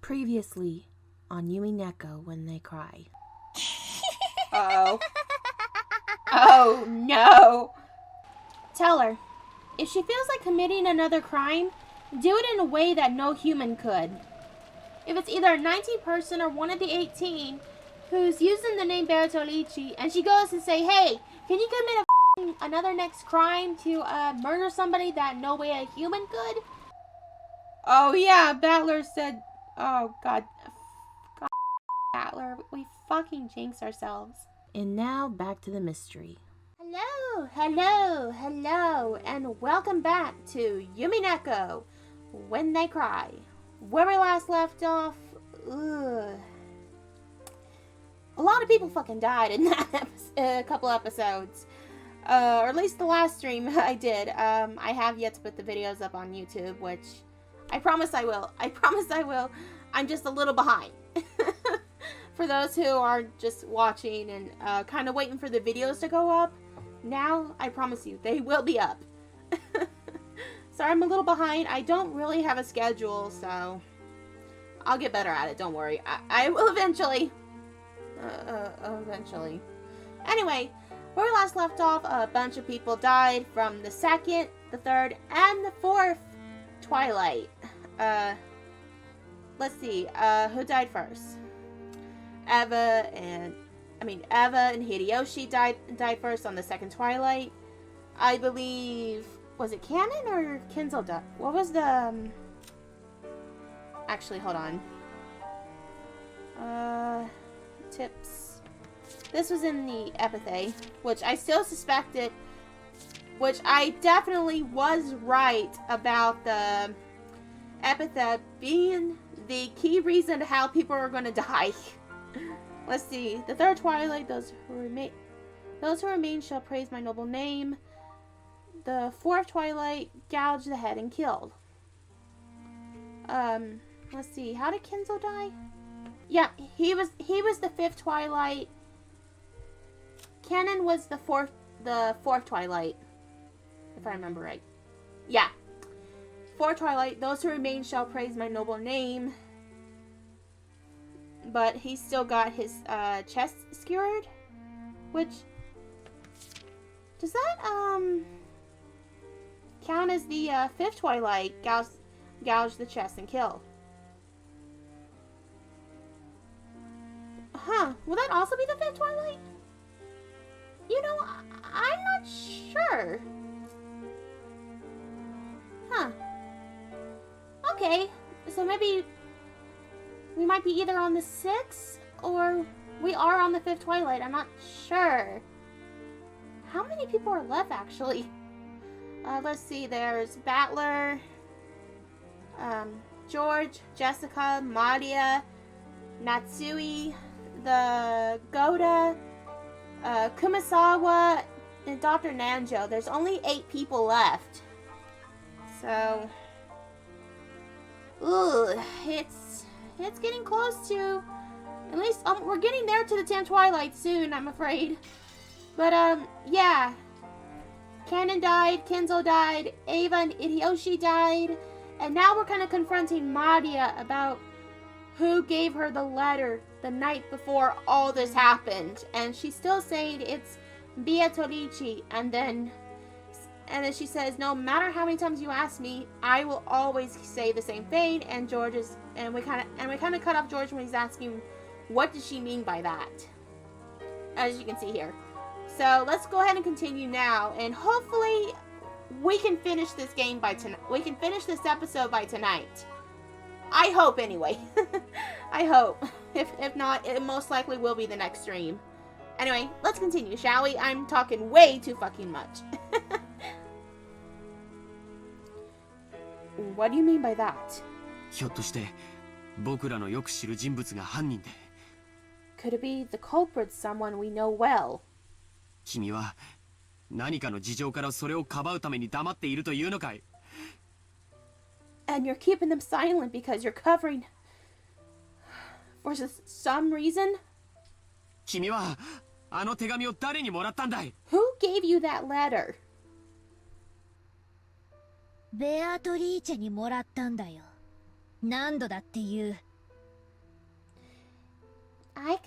Previously on Umineko when they cry. Oh. Oh no! Tell her, if she feels like committing another crime, do it in a way that no human could. If it's either a 19 person or one of the 18 who's using the name Beatrice and she goes and say, hey, can you commit another next crime to murder somebody that no way a human could? Oh yeah, Battler said, oh god. Battler, we fucking jinx ourselves. And now back to the mystery. Hello, and welcome back to Umineko When They Cry. Where we last left off, a lot of people fucking died in that a couple episodes. Or at least the last stream I did. I have yet to put the videos up on YouTube, which I promise I will. I'm just a little behind. For those who are just watching and kind of waiting for the videos to go up, now I promise you, they will be up. Sorry, I'm a little behind. I don't really have a schedule, so I'll get better at it. Don't worry. I will eventually. Eventually. Anyway, where we last left off, a bunch of people died from the second, the third, and the fourth Twilight. Let's see. Who died first? Eva and Hideyoshi died first on the second Twilight. I believe, was it Canon or Kinzo died? What was the actually, hold on. Tips. This was in the Epitaph, which I still suspected, which I definitely was right about the Epitaph being the key reason to how people are going to die. Let's see. The third Twilight, those who remain shall praise my noble name. The fourth Twilight, gouge the head and killed. Let's see. How did Kinzo die? Yeah, he was the fifth Twilight. Canon was the fourth Twilight, if I remember right. Yeah. Fourth Twilight, those who remain shall praise my noble name. But he still got his chest skewered, which does that count as the fifth Twilight? Gouge the chest and kill. Huh? Will that also be the fifth Twilight? You know, I'm not sure. Huh? Okay, so maybe we might be either on the 6th or we are on the 5th Twilight. I'm not sure. How many people are left, actually? Let's see. There's Battler, George, Jessica, Madia, Natsui, the Goda, Kumasawa, and Dr. Nanjo. There's only 8 people left. So, it's getting close to, at least, we're getting there to the 10th Twilight soon, I'm afraid. But, yeah. Canon died, Kinzo died, Eva and Hideyoshi died, and now we're kind of confronting Madia about who gave her the letter the night before all this happened. And she's still saying it's Beatrice, and then she says, no matter how many times you ask me, I will always say the same thing. And we kind of cut off George when he's asking, what does she mean by that? As you can see here. So let's go ahead and continue now, and hopefully we can finish this game by tonight. We can finish this episode by tonight. I hope, anyway. I hope. If not, it most likely will be the next stream. Anyway, let's continue, shall we? I'm talking way too fucking much. What do you mean by that? Could it be the culprit someone we know well? And you're keeping them silent because you're covering for some reason? Who gave you that letter? ベアトリーチェにもらったんだよ。何度だって言う。I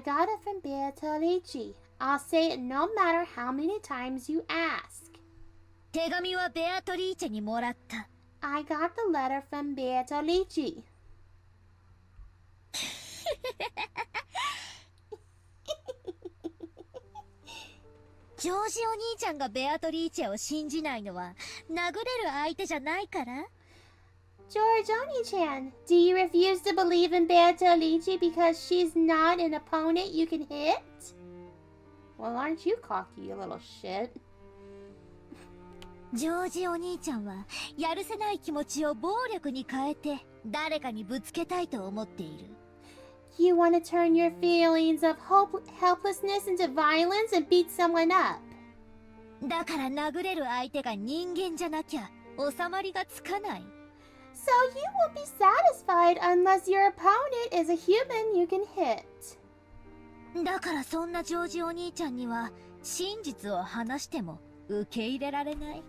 got it from Beatrice. I'll say it no matter how many times you ask. 手紙はベアトリーチェにもらった。I got the letter from Beatrice. ジョージお兄ちゃんがベアトリーチェを信じないのは殴れる相手じゃないから？ George Oni-chan, do you refuse to believe in Beatrice because she's not an opponent you can hit? Well, aren't you cocky, you little shit? ジョージお兄ちゃんはやるせない気持ちを暴力に変えて誰かにぶつけたいと思っている。You want to turn your feelings of helplessness into violence and beat someone up. だから殴れる相手が人間じゃなきゃ収まりがつかない。So you won't be satisfied unless your opponent is a human you can hit. だからそんなジョージお兄ちゃんには真実を話しても受け入れられない。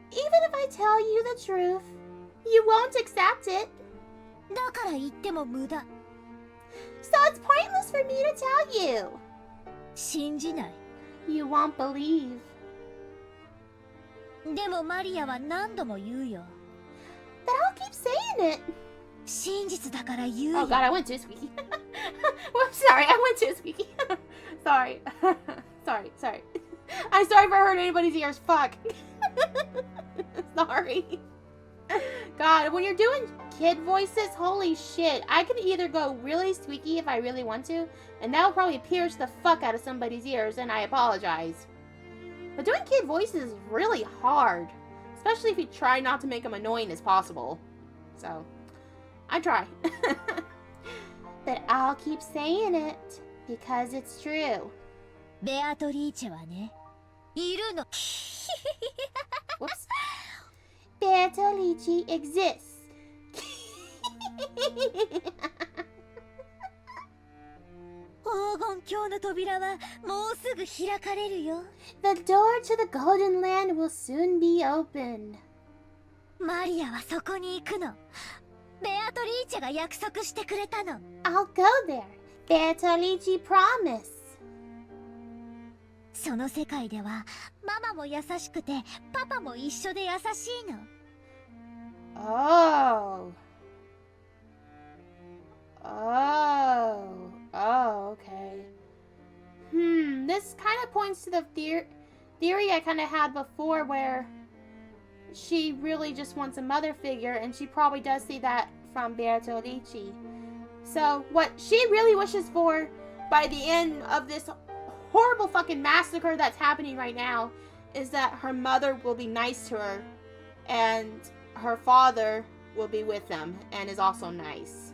Even if I tell you the truth, you won't accept it. だから言っても無駄。So it's pointless for me to tell you. 信じない。You won't believe. でもマリアは何度も言うよ。But I'll keep saying it. 真実だから言うよ。Oh god, I went too squeaky. Whoops, sorry, I went too squeaky. Sorry. sorry. I'm sorry for hurting anybody's ears. Fuck. Sorry. God, when you're doing kid voices, holy shit. I can either go really squeaky if I really want to, and that'll probably pierce the fuck out of somebody's ears, and I apologize. But doing kid voices is really hard, especially if you try not to make them annoying as possible. So, I try. But I'll keep saying it, because it's true. ベアトリーチェはね、いるの。Whoops. Beatrice exists. 黄金鏡の扉はもうすぐ開かれるよ。The door to the Golden Land will soon be opened. マリアはそこに行くの。ベアトリーチェが約束してくれたの。I'll go there. Beatrice promised. その世界ではママも優しくてパパも一緒で優しいの。Oh, okay. This kind of points to the theory I kind of had before where she really just wants a mother figure, and she probably does see that from Beatrice. So what she really wishes for by the end of this horrible fucking massacre that's happening right now is that her mother will be nice to her and her father will be with them and is also nice.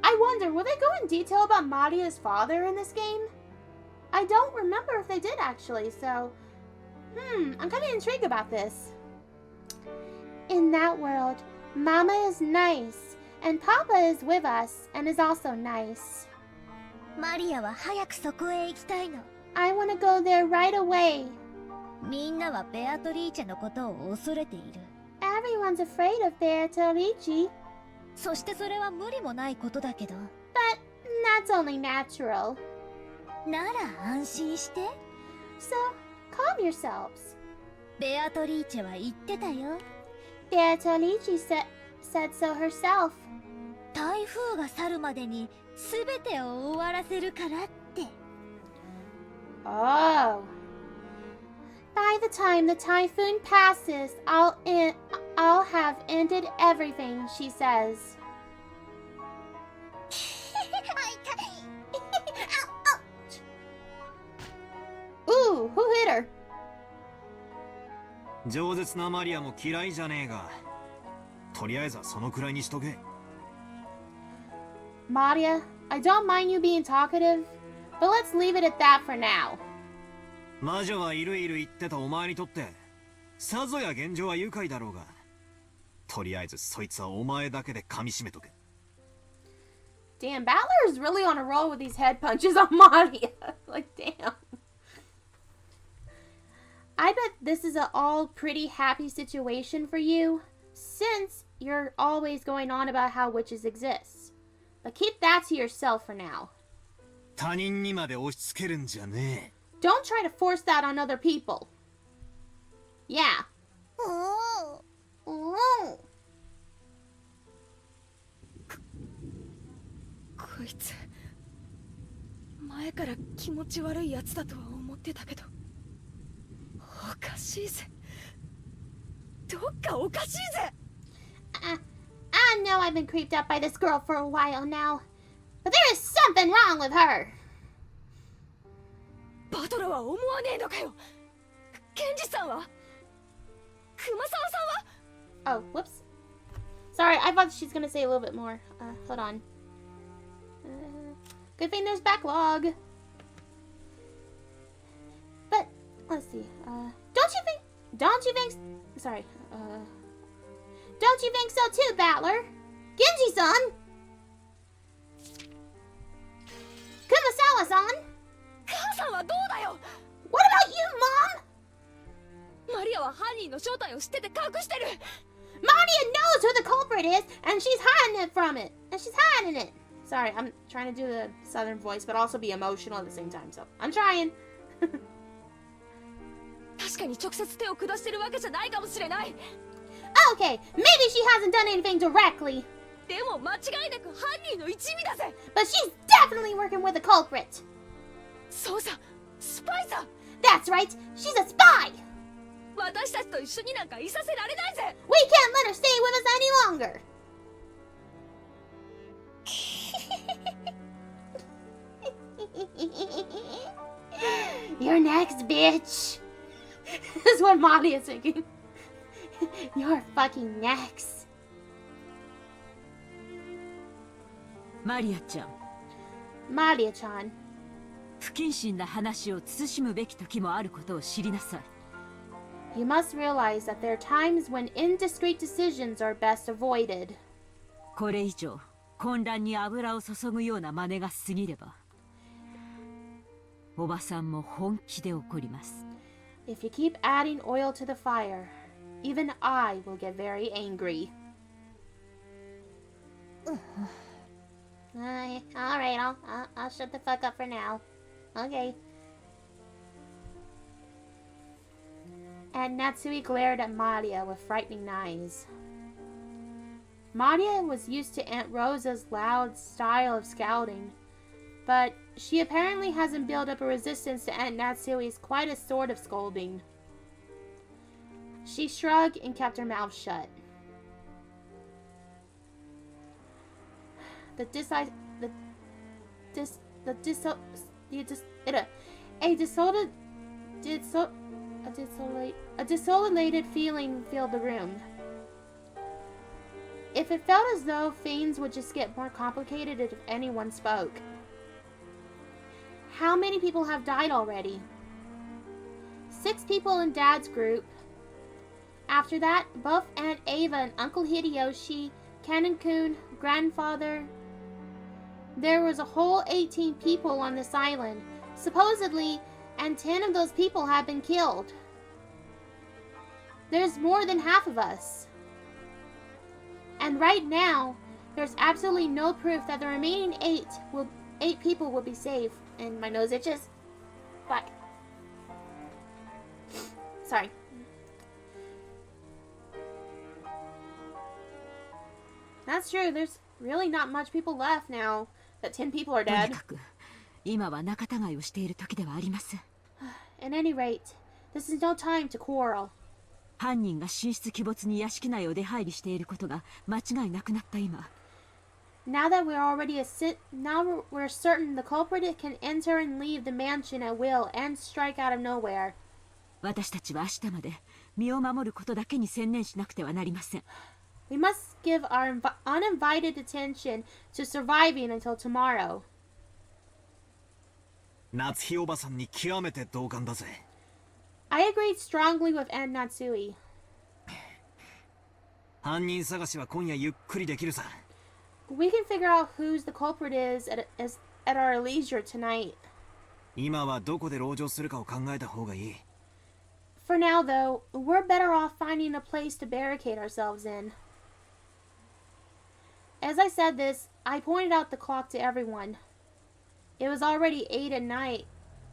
I wonder, will they go in detail about Maria's father in this game? I don't remember if they did actually, so I'm kind of intrigued about this. In that world, Mama is nice and Papa is with us and is also nice. マリアは早くそこへ行きたいの。I want to go there right away. みんなはベアトリーチェのことを恐れている。Everyone's afraid of Beatrice. そしてそれは無理もないことだけど。But that's only natural. なら安心して。So, calm yourselves. ベアトリーチェは言ってたよ。Beatrice said so herself. 台風が去るまでに全てを終わらせるからって。Oh. By the time the typhoon passes, I'll have ended everything, she says. Ooh, who hit her? 饒舌なマリアも嫌いじゃねえが、とりあえずはそのくらいにしとけ。Maria, I don't mind you being talkative, but let's leave it at that for now. 魔女はいるいる言ってたお前にとって、さぞや現状は愉快だろうが、とりあえずそいつはお前だけで噛み締めとけ。Damn, Battler is really on a roll with these head punches on Maria. Like, damn. I bet this is an all pretty happy situation for you, since you're always going on about how witches exist. But keep that to yourself for now. 他人にまで押し付けるんじゃね Don't try to force that on other people. Yeah. こいつ前から気持ち悪いやつだとは思ってたけどおかしいぜどっかおかしいぜ I know I've been creeped out by this girl for a while now. But there is something wrong with her. バトラは思わねえのかよケンジさんは熊沢さんは Oh, whoops. Sorry, I thought she's gonna say a little bit more. Hold on. Good thing there's backlog. But, let's see. Don't you think, sorry, don't you think so too, Battler? Genji-san! Kumasawa-san! 母さんはどうだよ What about you, Mom? マリアは犯人の正体を知ってて隠してる Maria knows who the culprit is, and she's hiding it from it. And she's hiding it. Sorry, I'm trying to do a southern voice, but also be emotional at the same time, so I'm trying. 確かに直接手を下してるわけじゃないかもしれない Okay, maybe she hasn't done anything directly, でも間違いなく犯人の一味だぜ but she's definitely working with the culprit. そうさスパイさ That's right, she's a spy. 私たちと一緒になんかいさせられないぜ We can't let her stay with us any longer. You're next, bitch. That's what Molly is thinking. You're fucking next. マリアちゃん Maria-chan, 不謹慎な話を慎むべき時もあることを知りなさい you must realize that there are times when indiscreet decisions are best avoided. これ以上混乱に油を注ぐような真似が過ぎればおばさんも本気で怒ります If you keep adding oil to the fire, even I will get very angry. Alright, I'll shut the fuck up for now. Okay. And Natsui glared at Maria with frightening eyes. Maria was used to Aunt Rosa's loud style of scouting, but she apparently hasn't built up a resistance to Aunt Natsui's quite a sort of scolding. She shrugged and kept her mouth shut. A desolated feeling filled the room. If it felt as though things would just get more complicated if anyone spoke. How many people have died already? 6 people in Dad's group. After that, both Aunt Ava and Uncle Hideyoshi, Canon-kun, grandfather. There was a whole 18 people on this island, supposedly, and 10 of those people have been killed. There's more than half of us. And right now, there's absolutely no proof that the remaining 8 people will be safe. And my nose itches. Fuck. Sorry. That's true. There's really not much people left now that 10 people are とに dead. かく今は仲違いをしている時ではありません At any rate, this is no time to quarrel. 犯人が神出鬼没に屋敷内を出入りしていることが間違いなくなった今 Now that now we're certain the culprit can enter and leave the mansion at will and strike out of nowhere. 私たちは明日まで身を守ることだけに専念しなくてはなりません We must give our uninvited attention to surviving until tomorrow. 夏日おばさんに極めて同感だぜ I agreed strongly with Aunt Natsui. 犯人探しは今夜ゆっくりできるさ We can figure out who the culprit is at our leisure tonight. 今はどこで籠城するかを考えた方がいい For now, though, we're better off finding a place to barricade ourselves in. As I said this, I pointed out the clock to everyone. It was already 8 at night.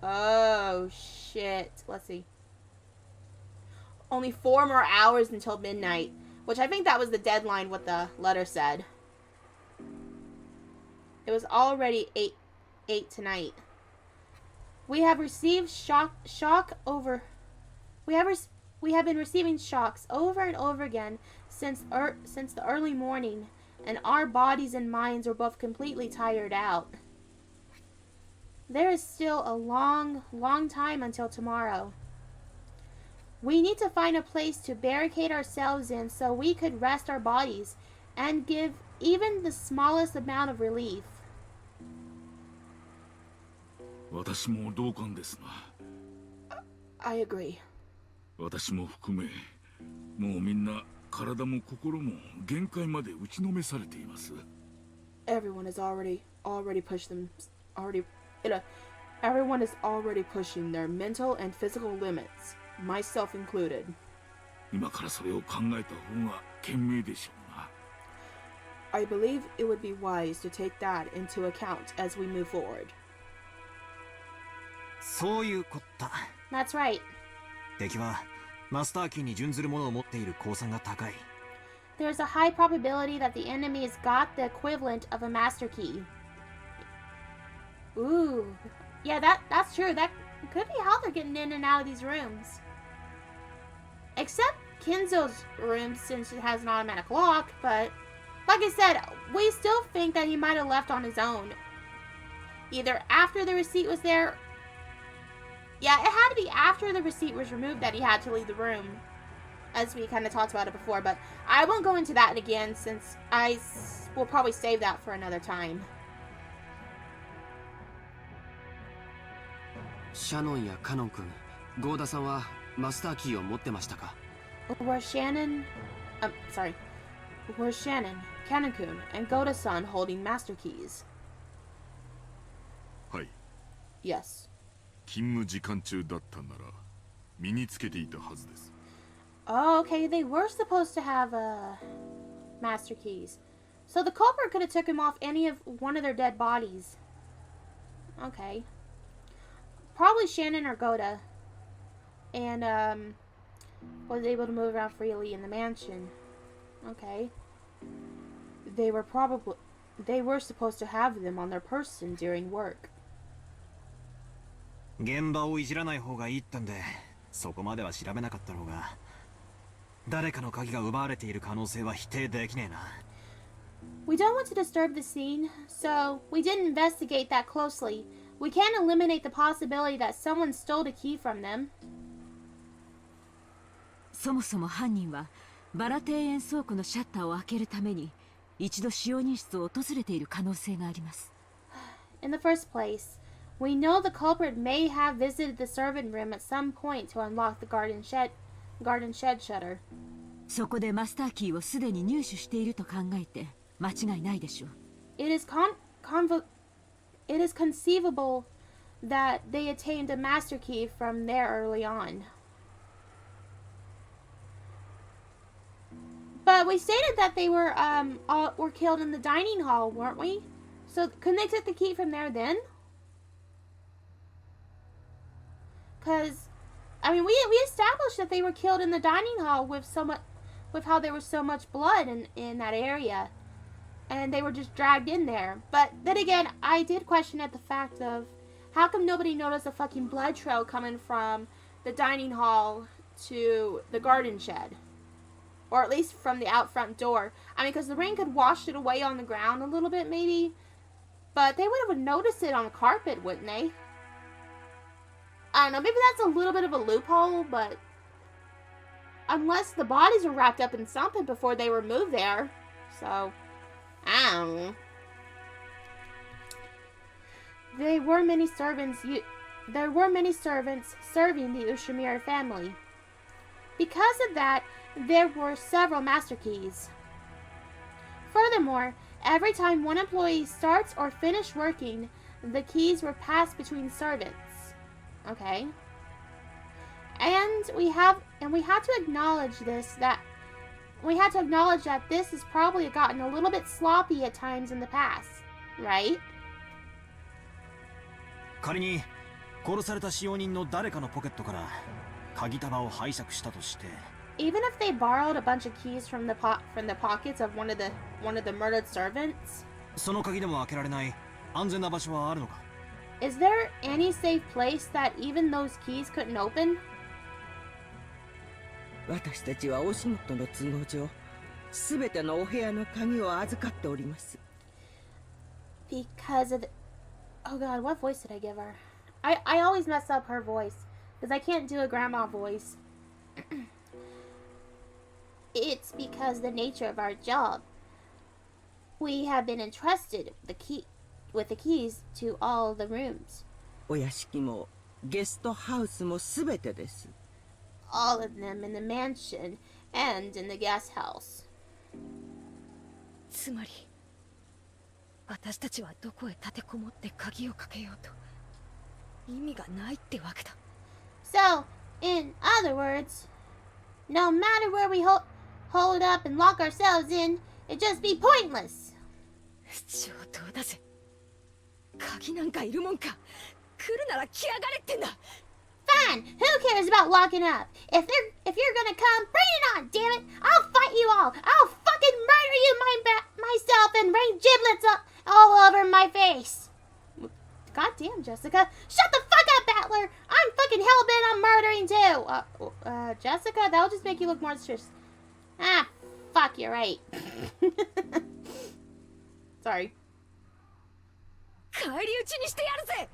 Oh, shit. Let's see. Only 4 more hours until midnight, which I think that was the deadline what the letter said. It was already 8 tonight. We have received we have been receiving shocks over and over again since the early morning, and our bodies and minds are both completely tired out. There is still a long, long time until tomorrow. We need to find a place to barricade ourselves in so we could rest our bodies and give even the smallest amount of relief. 私も同感ですな。 I agree. 私も含め、もうみんな体も心も限界まで打ちのめされています。 Everyone is already pushed them everyone is already pushing their mental and physical limits, myself included. 今からそれを考えた方が賢明でしょうな。 I believe it would be wise to take that into account as we move forward. そういうこった。 That's right. 敵はマスターキーに準ずるものを持っている公算が高い。 There's a high probability that the enemy's got the equivalent of a master key. Ooh. Yeah, that's true. That could be how they're getting in and out of these rooms. Except Kinzo's room, since it has an automatic lock, but like I said, we still think that he might have left on his own. Either after the receipt was there. Yeah, it had to be after the receipt was removed that he had to leave the room, as we kind of talked about it before, but I won't go into that again since I will probably save that for another time. シャノンやカノン君、ゴーダさんはマスターキーを持ってましたか？ Were Shannon, Kanon-kun, and Goda-san holding master keys? はい。 Yes. 勤務時間中だったなら身につけていたはずです。 Oh, okay, they were supposed to have master keys. So the culprit could have took him off one of their dead bodies. Okay. Probably Shannon or Goda. And was able to move around freely in the mansion. Okay. They were supposed to have them on their person during work. 現場をいじらない方がいいってんで、そこまでは調べなかったろうが、誰かの鍵が奪われている可能性は否定できねえな。 We don't want to disturb the scene, so we didn't investigate that closely. We can't eliminate the possibility that someone stole the key from them. そもそも犯人はバラ庭園倉庫のシャッターを開けるために一度使用人室を訪れている可能性があります。 In the first place, we know the culprit may have visited the servant room at some point to unlock the garden shed shutter. そこでマスターキーをすでに入手していると考えて間違いないでしょう。 It is conceivable that they attained a master key from there early on. But we stated that they were killed in the dining hall, weren't we? So couldn't they take the key from there then? Because, I mean, we established that they were killed in the dining hall with how there was so much blood in that area, and they were just dragged in there. But then again, I did question at the fact of how come nobody noticed a fucking blood trail coming from the dining hall to the garden shed, or at least from the out front door. I mean, because the rain could wash it away on the ground a little bit, maybe, but they would have noticed it on the carpet, wouldn't they? I don't know, maybe that's a little bit of a loophole, but unless the bodies were wrapped up in something before they were moved there. So, I don't know. There were many servants serving the Ushiromiya family. Because of that, there were several master keys. Furthermore, every time one employee starts or finishes working, the keys were passed between servants. Okay. And we have to acknowledge this, that we had to acknowledge that this has probably gotten a little bit sloppy at times in the past, right? 仮に殺された使用人の誰かのポケットから鍵束を拝借したとして、 Even if they borrowed a bunch of keys from the pockets of one of the murdered servants, その鍵でも開けられない安全な場所はあるのか? is there any safe place that even those keys couldn't open? 私たちはお仕事の都合上、すべてのお部屋の鍵を預かっております。 Because of the... Oh god, what voice did I give her? I always mess up her voice because I can't do a grandma voice. It's because the nature of our job. We have been entrusted with the keys to all the rooms. お屋敷もゲストハウスもすべてです。 All of them in the mansion and in the guest house. つまり私たちはどこへ立てこもって鍵をかけようと意味がないってわけだ。 So, in other words, no matter where we hold up and lock ourselves in, it'd just be pointless. 上等だぜ。鍵なんかいるもんか。来るなら来やがれってんだ。 Fine, who cares about locking up? If you're gonna come, bring it on, damn it! I'll fight you all! I'll fucking murder you myself and rain giblets all over my face! God damn, Jessica. Shut the fuck up, Battler! I'm fucking hellbent on murdering too! Jessica, that'll just make you look more suspicious. Ah, fuck, you're right. Sorry. 返り討ちにしてやるぜ。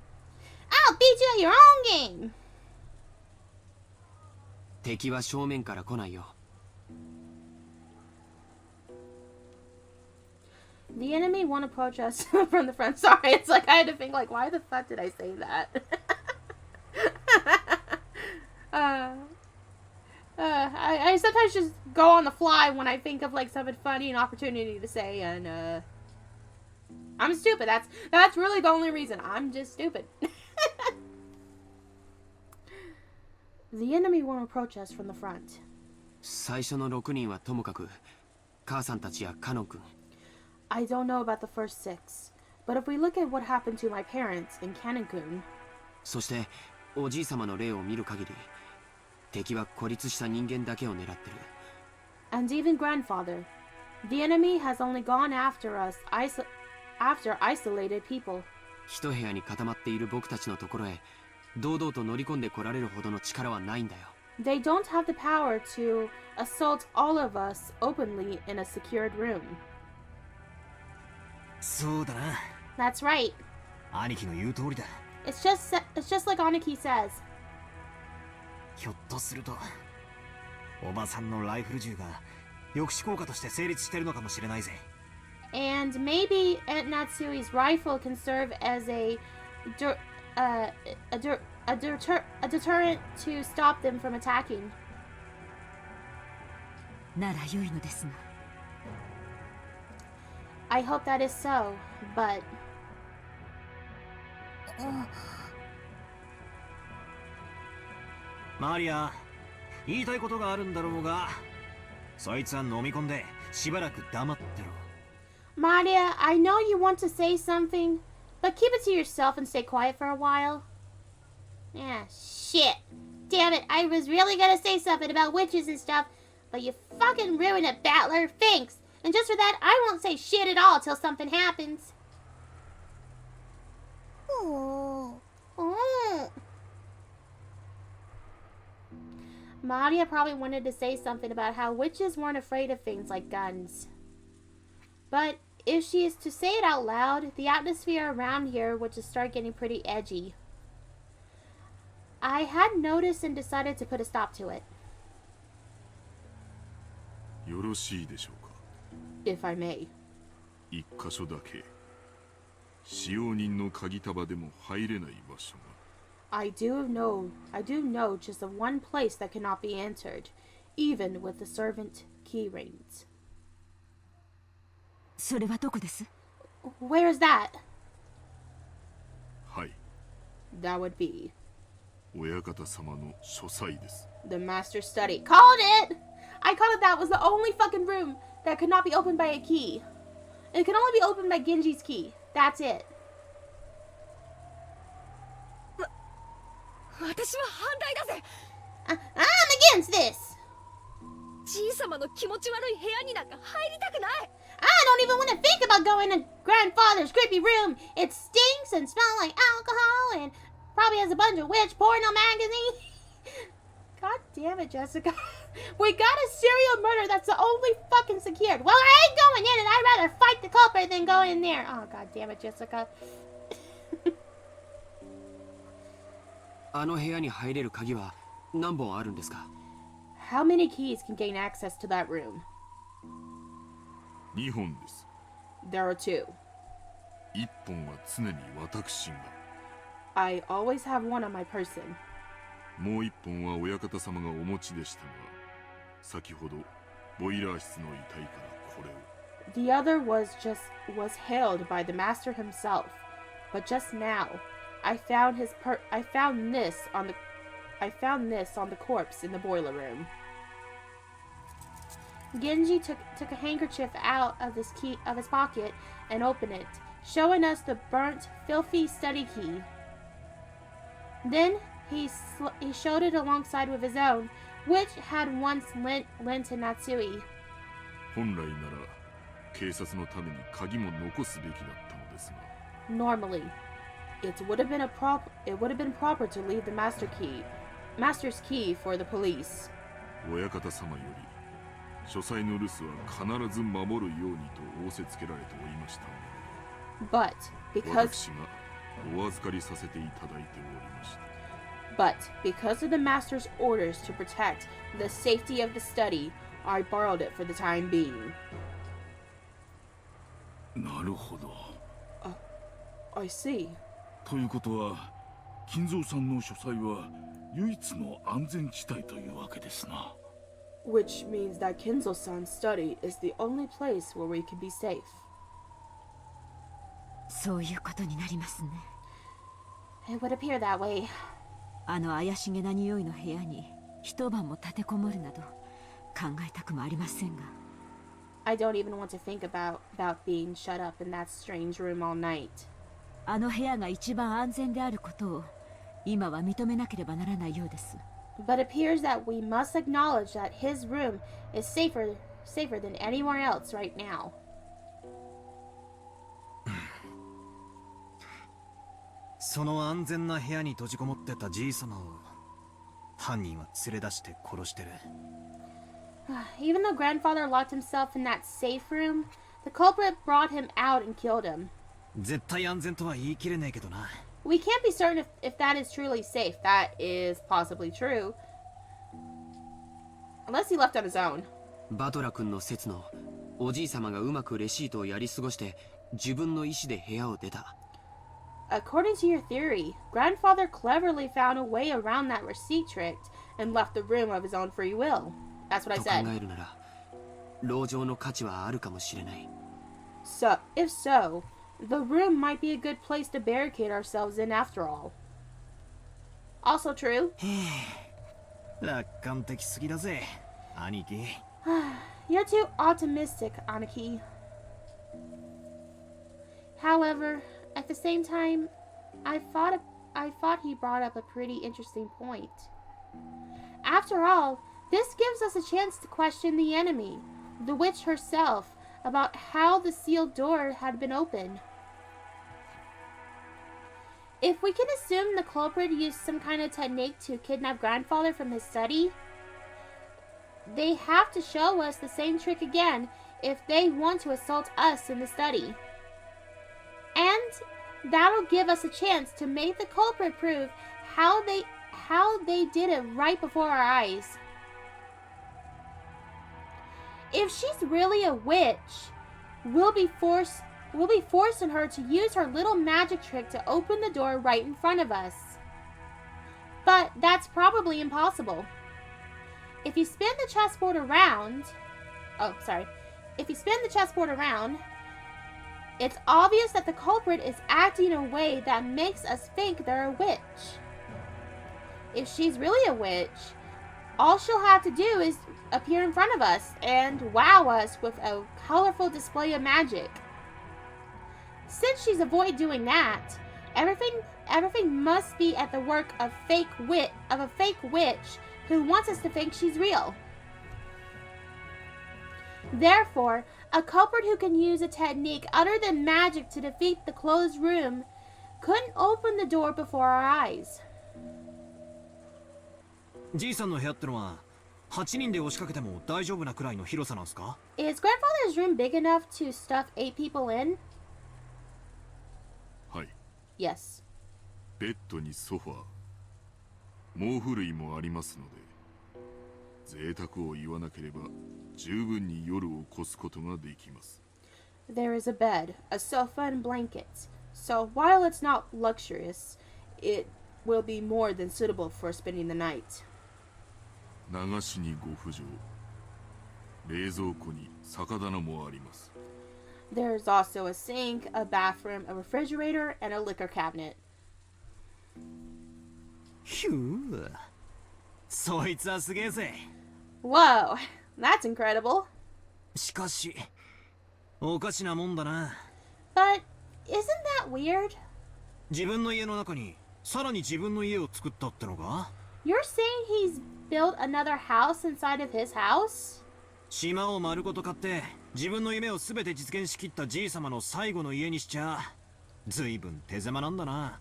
I'll beat you at your own game! 敵は正面から来ないよ。 The enemy won't approach us from the front. Sorry, it's like I had to think, like, why the fuck did I say that? I sometimes just go on the fly when I think of, like, something funny, an opportunity to say, and, I'm stupid. That's really the only reason. I'm just stupid. The enemy won't approach us from the front. 最初の6人はともかく、母さんたちやカノン君。 I don't know about the first 6, but if we look at what happened to my parents in Canon-kun, そしておじい様の例を見る限り、敵は孤立した人間だけを狙ってる。 and even grandfather, the enemy has only gone after us after isolated people. 一部屋に固まっている僕たちのところへ堂々と乗り込んで来られるほどの力はないんだよ。 They don't have the power to assault all of us openly in a secured room. そうだな。 That's right. 兄貴の言う通りだ。 It's just like Aniki says. ひょっとすると、おばさんのライフル銃が抑止効果として成立してるのかもしれないぜ。 And maybe Aunt Natsui's rifle can serve as a deterrent to stop them from attacking. なら良いのですが。 I hope that is so, but... マリア、言いたいことがあるんだろうが、そいつは飲み込んでしばらく黙ってろ。 Maria, I know you want to say something, but keep it to yourself and stay quiet for a while. Yeah, shit. Damn it, I was really gonna say something about witches and stuff, but you fucking ruined it, Battler. Thanks. And just for that, I won't say shit at all till something happens. Oh. Maria probably wanted to say something about how witches weren't afraid of things like guns. But if she is to say it out loud, the atmosphere around here would just start getting pretty edgy. I had noticed and decided to put a stop to it. よろしいでしょうか。 If I may. 一箇所だけ使用人の鍵束でも入れない場所が。 I do know just of one place that cannot be entered, even with the servant key rings. それはどこです？ Where is that? はい、 That would be 親方様の書斎です。 the master's study. Called it! I called it that was the only fucking room that could not be opened by a key. It could only be opened by Genji's key. That's it. 私は反対だぜ。 I'm against this. じいさまの気持ち悪い部屋になんか入りたくない。 I don't even want to think about going to grandfather's creepy room. It stinks and smells like alcohol and probably has a bunch of witch porno magazines. God damn it, Jessica. We got a serial murder that's the only fucking secured. Well, I ain't going in and I'd rather fight the culprit than go in there. Oh, God damn it, Jessica. あの部屋に入れる鍵は何本あるんですか？ How many keys can gain access to that room? 2本です。 There are two. 1本は常に私が。 I always have one on my person. もう1本は親方様がお持ちでしたが、先ほどボイラー室の遺体からこれを。 The other was held by the master himself, but just now, I found this on the corpse in the boiler room. Genji took a handkerchief out of his pocket and opened it, showing us the burnt, filthy study key. Then he showed it alongside with his own, which had once lent to Natsui. 本来なら警察のために鍵も残すべきだったのですが。 Normally, it would have been proper to leave the master's key for the police. 親方様より書斎の留守は必ず守るようにと仰せつけられておりましたので。 But because 私がお預かりさせていただいておりました。 But because of the master's orders to protect the safety of the study, I borrowed it for the time being. なるほど。I see. ということは、金蔵さんの書斎は唯一の安全地帯というわけですな。 Which means that Kinzo-san's study is the only place where we can be safe. そういうことになりますね。 It would appear that way. あの怪しげな匂いの部屋に一晩も立てこもるなど考えたくもありませんが。 I don't even want to think about being shut up in that strange room all night. あの部屋が一番安全であることを今は認めなければならないようです。 But it appears that we must acknowledge that his room is safer than anywhere else right now. その安全な部屋に閉じこもってたじいさまを犯人は連れ出して殺してる。 Even though grandfather locked himself in that safe room, the culprit brought him out and killed him. 絶対安全とは言い切れねえけどな。 We can't be certain if that is truly safe. That is possibly true. Unless he left on his own. バトラ君の説のおじい様がうまくレシートをやり過ごして自分の意思で部屋を出た。 According to your theory, grandfather cleverly found a way around that receipt trick and left the room of his own free will. That's what I と said. 考えるなら、籠城の価値はあるかもしれない。 So, if so, the room might be a good place to barricade ourselves in after all. Also true. 楽観的すぎだぜ、兄貴。 You're too optimistic, Aniki. However, at the same time, I thought he brought up a pretty interesting point. After all, this gives us a chance to question the enemy, the witch herself, about how the sealed door had been opened. If we can assume the culprit used some kind of technique to kidnap grandfather from his study, they have to show us the same trick again if they want to assault us in the study. And that'll give us a chance to make the culprit prove how they did it right before our eyes. If she's really a witch, we'll be forcing her to use her little magic trick to open the door right in front of us. But that's probably impossible. If you spin the chessboard around, it's obvious that the culprit is acting in a way that makes us think they're a witch. If she's really a witch, all she'll have to do is appear in front of us and wow us with a colorful display of magic. Since she's avoided doing that, everything must be at the work of a fake witch who wants us to think she's real. Therefore, a culprit who can use a technique other than magic to defeat the closed room couldn't open the door before our eyes. じいさんの部屋ってのは8人で押しかけても大丈夫なくらいの広さなんすか？ Is grandfather's room big enough to stuff 8 people in? はい。 Yes. ベッドにソファー、毛布類もありますので、贅沢を言わなければ十分に夜を越すことができます。 There is a bed, a sofa, and blankets. So while it's not luxurious, it will be more than suitable for spending the night. 流しにご浮上、冷蔵庫に酒棚もあります。 There's also a sink, a bathroom, a refrigerator, and a liquor cabinet. ひゅー、そいつはすげえぜ。 Whoa, that's incredible. しかし、おかしなもんだな。 But isn't that weird? 自分の家の中にさらに自分の家を作ったってのか？ You're saying he's built another house inside of his house? 島を丸ごと買って自分の夢をすべて実現しきったじいさまの最後の家にしちゃずいぶん手狭なんだな。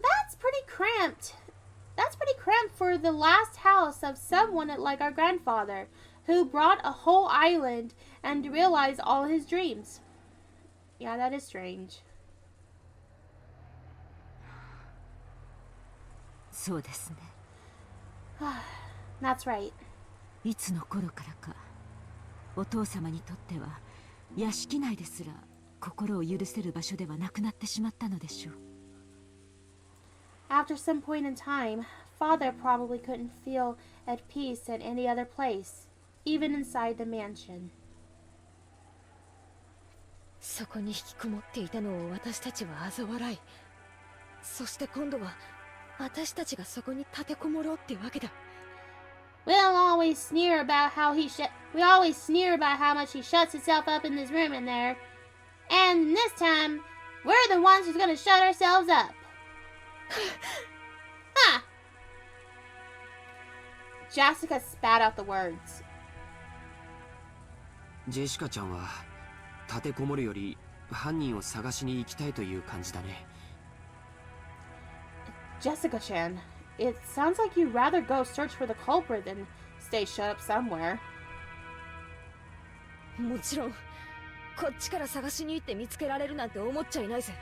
That's pretty cramped. That's pretty cramped for the last house of someone like our grandfather, who brought a whole island and realized all his dreams. Yeah, that is strange. そうですね。 That's right. いつの頃からか、お父様にとっては屋敷内ですら心を許せる場所ではなくなってしまったのでしょう。 After some point in time, Father probably couldn't feel at peace at any other place, even inside the mansion. そこに引きこもっていたのを私たちは嘲笑い、そして今度は私たちがそこに立てこもろうってわけだ。 We always sneer about how much he shuts himself up in this room in there, and this time we're the ones who's gonna shut ourselves up. Huh. Jessica spat out the words. ジェシカちゃんは立てこもるより犯人を探しに行きたいという感じだね。 Jessica-chan, it sounds like you'd rather go search for the culprit than stay shut up somewhere. もちろん、こっちから探しに行って見つけられるなんて思っちゃいないぜ。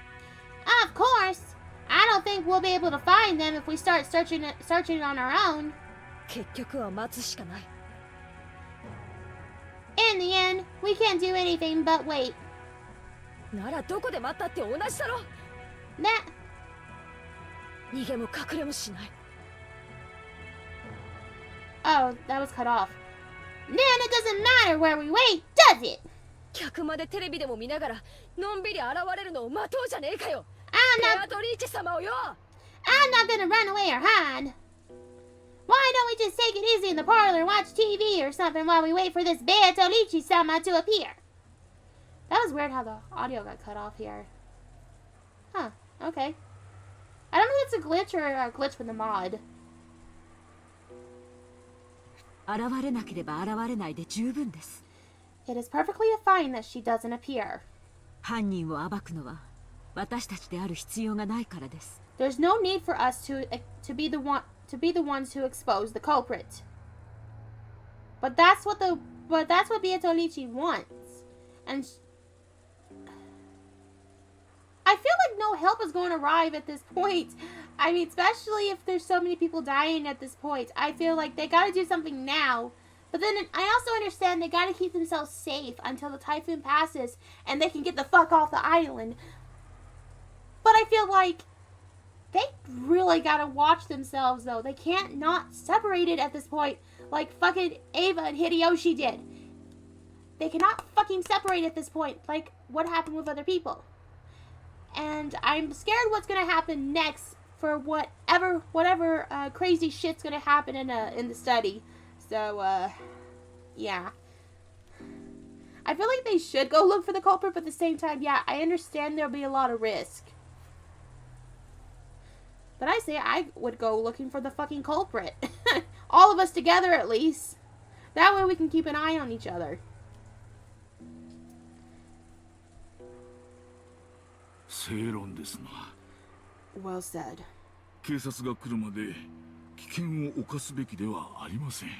Of course! I don't think we'll be able to find them if we start searching on our own. 結局は待つしかない。 In the end, we can't do anything but wait. ならどこで待ったって同じだろ。 That... 逃げも隠れもしない。 Oh, that was cut off. Then it doesn't matter where we wait, does it? 客までテレビでも見ながらのんびり現れるのを待とうじゃねえかよ。 I'm ベアトリーチェ様をよ。 not gonna run away or hide. Why don't we just take it easy in the parlor and watch TV or something while we wait for this Beatrice-sama to appear? That was weird how the audio got cut off here. Huh, okay. I don't know if it's a glitch or a glitch with the mod. 現れなければ現れないで十分です。 It is perfectly fine that she doesn't appear. 犯人を暴くのは私たちである必要がないからです。 There's no need for us to be the ones who expose the culprit. But that's what Beatrice wants. And I feel like no help is going to arrive at this point. I mean, especially if there's so many people dying at this point. I feel like they got to do something now. But then I also understand they got to keep themselves safe until the typhoon passes and they can get the fuck off the island. But I feel like they really got to watch themselves, though. They can't not separate it at this point like fucking Ava and Hideyoshi did. They cannot fucking separate at this point like what happened with other people. And I'm scared what's going to happen next for whatever crazy shit's gonna happen in the study. So yeah. I feel like they should go look for the culprit, but at the same time, yeah, I understand there'll be a lot of risk. But I say I would go looking for the fucking culprit. All of us together, at least. That way we can keep an eye on each other. Well said. 警察が来るまで危険を冒すべきではありません。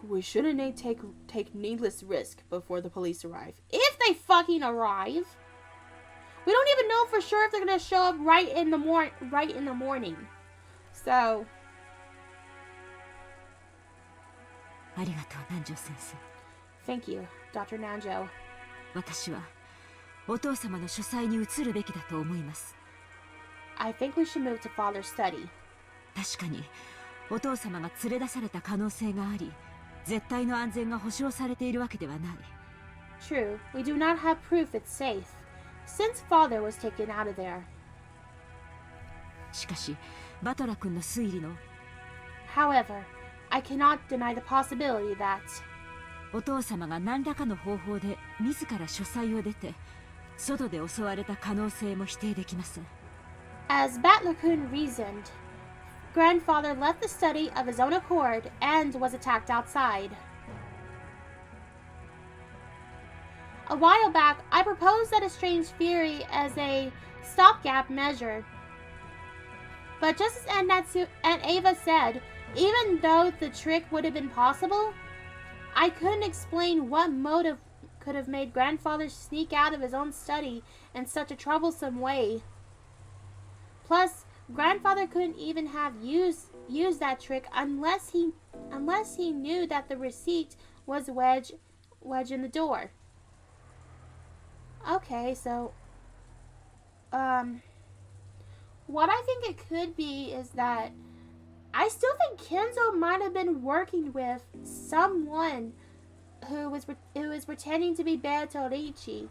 We shouldn't take needless risk before the police arrive. If they fucking arrive. We don't even know for sure if they're gonna show up right in the morning. So. ありがとう、南條先生。 Thank you, Dr. Nanjo. 私はお父様の書斎に移るべきだと思います。 I think we should move to Father's study. 確かにお父様が連れ出された可能性があり、絶対の安全が保証されているわけではない。 True, we do not have proof it's safe, since Father was taken out of there. しかし、バトラ君の推理の However, I cannot deny the possibility that お父様が何らかの方法で自ら書斎を出て外で襲われた可能性も否定できません。 As Battler-kun reasoned, Grandfather left the study of his own accord and was attacked outside. A while back, I proposed that exchange fury as a stopgap measure. But just as Aunt Ava said, even though the trick would have been possible, I couldn't explain what motive could have made Grandfather sneak out of his own study in such a troublesome way. Plus, Grandfather couldn't even have used that trick unless he knew that the receipt was wedge in the door. Okay, so what I think it could be is that I still think Kinzo might have been working with someone who was pretending to be Beatrice,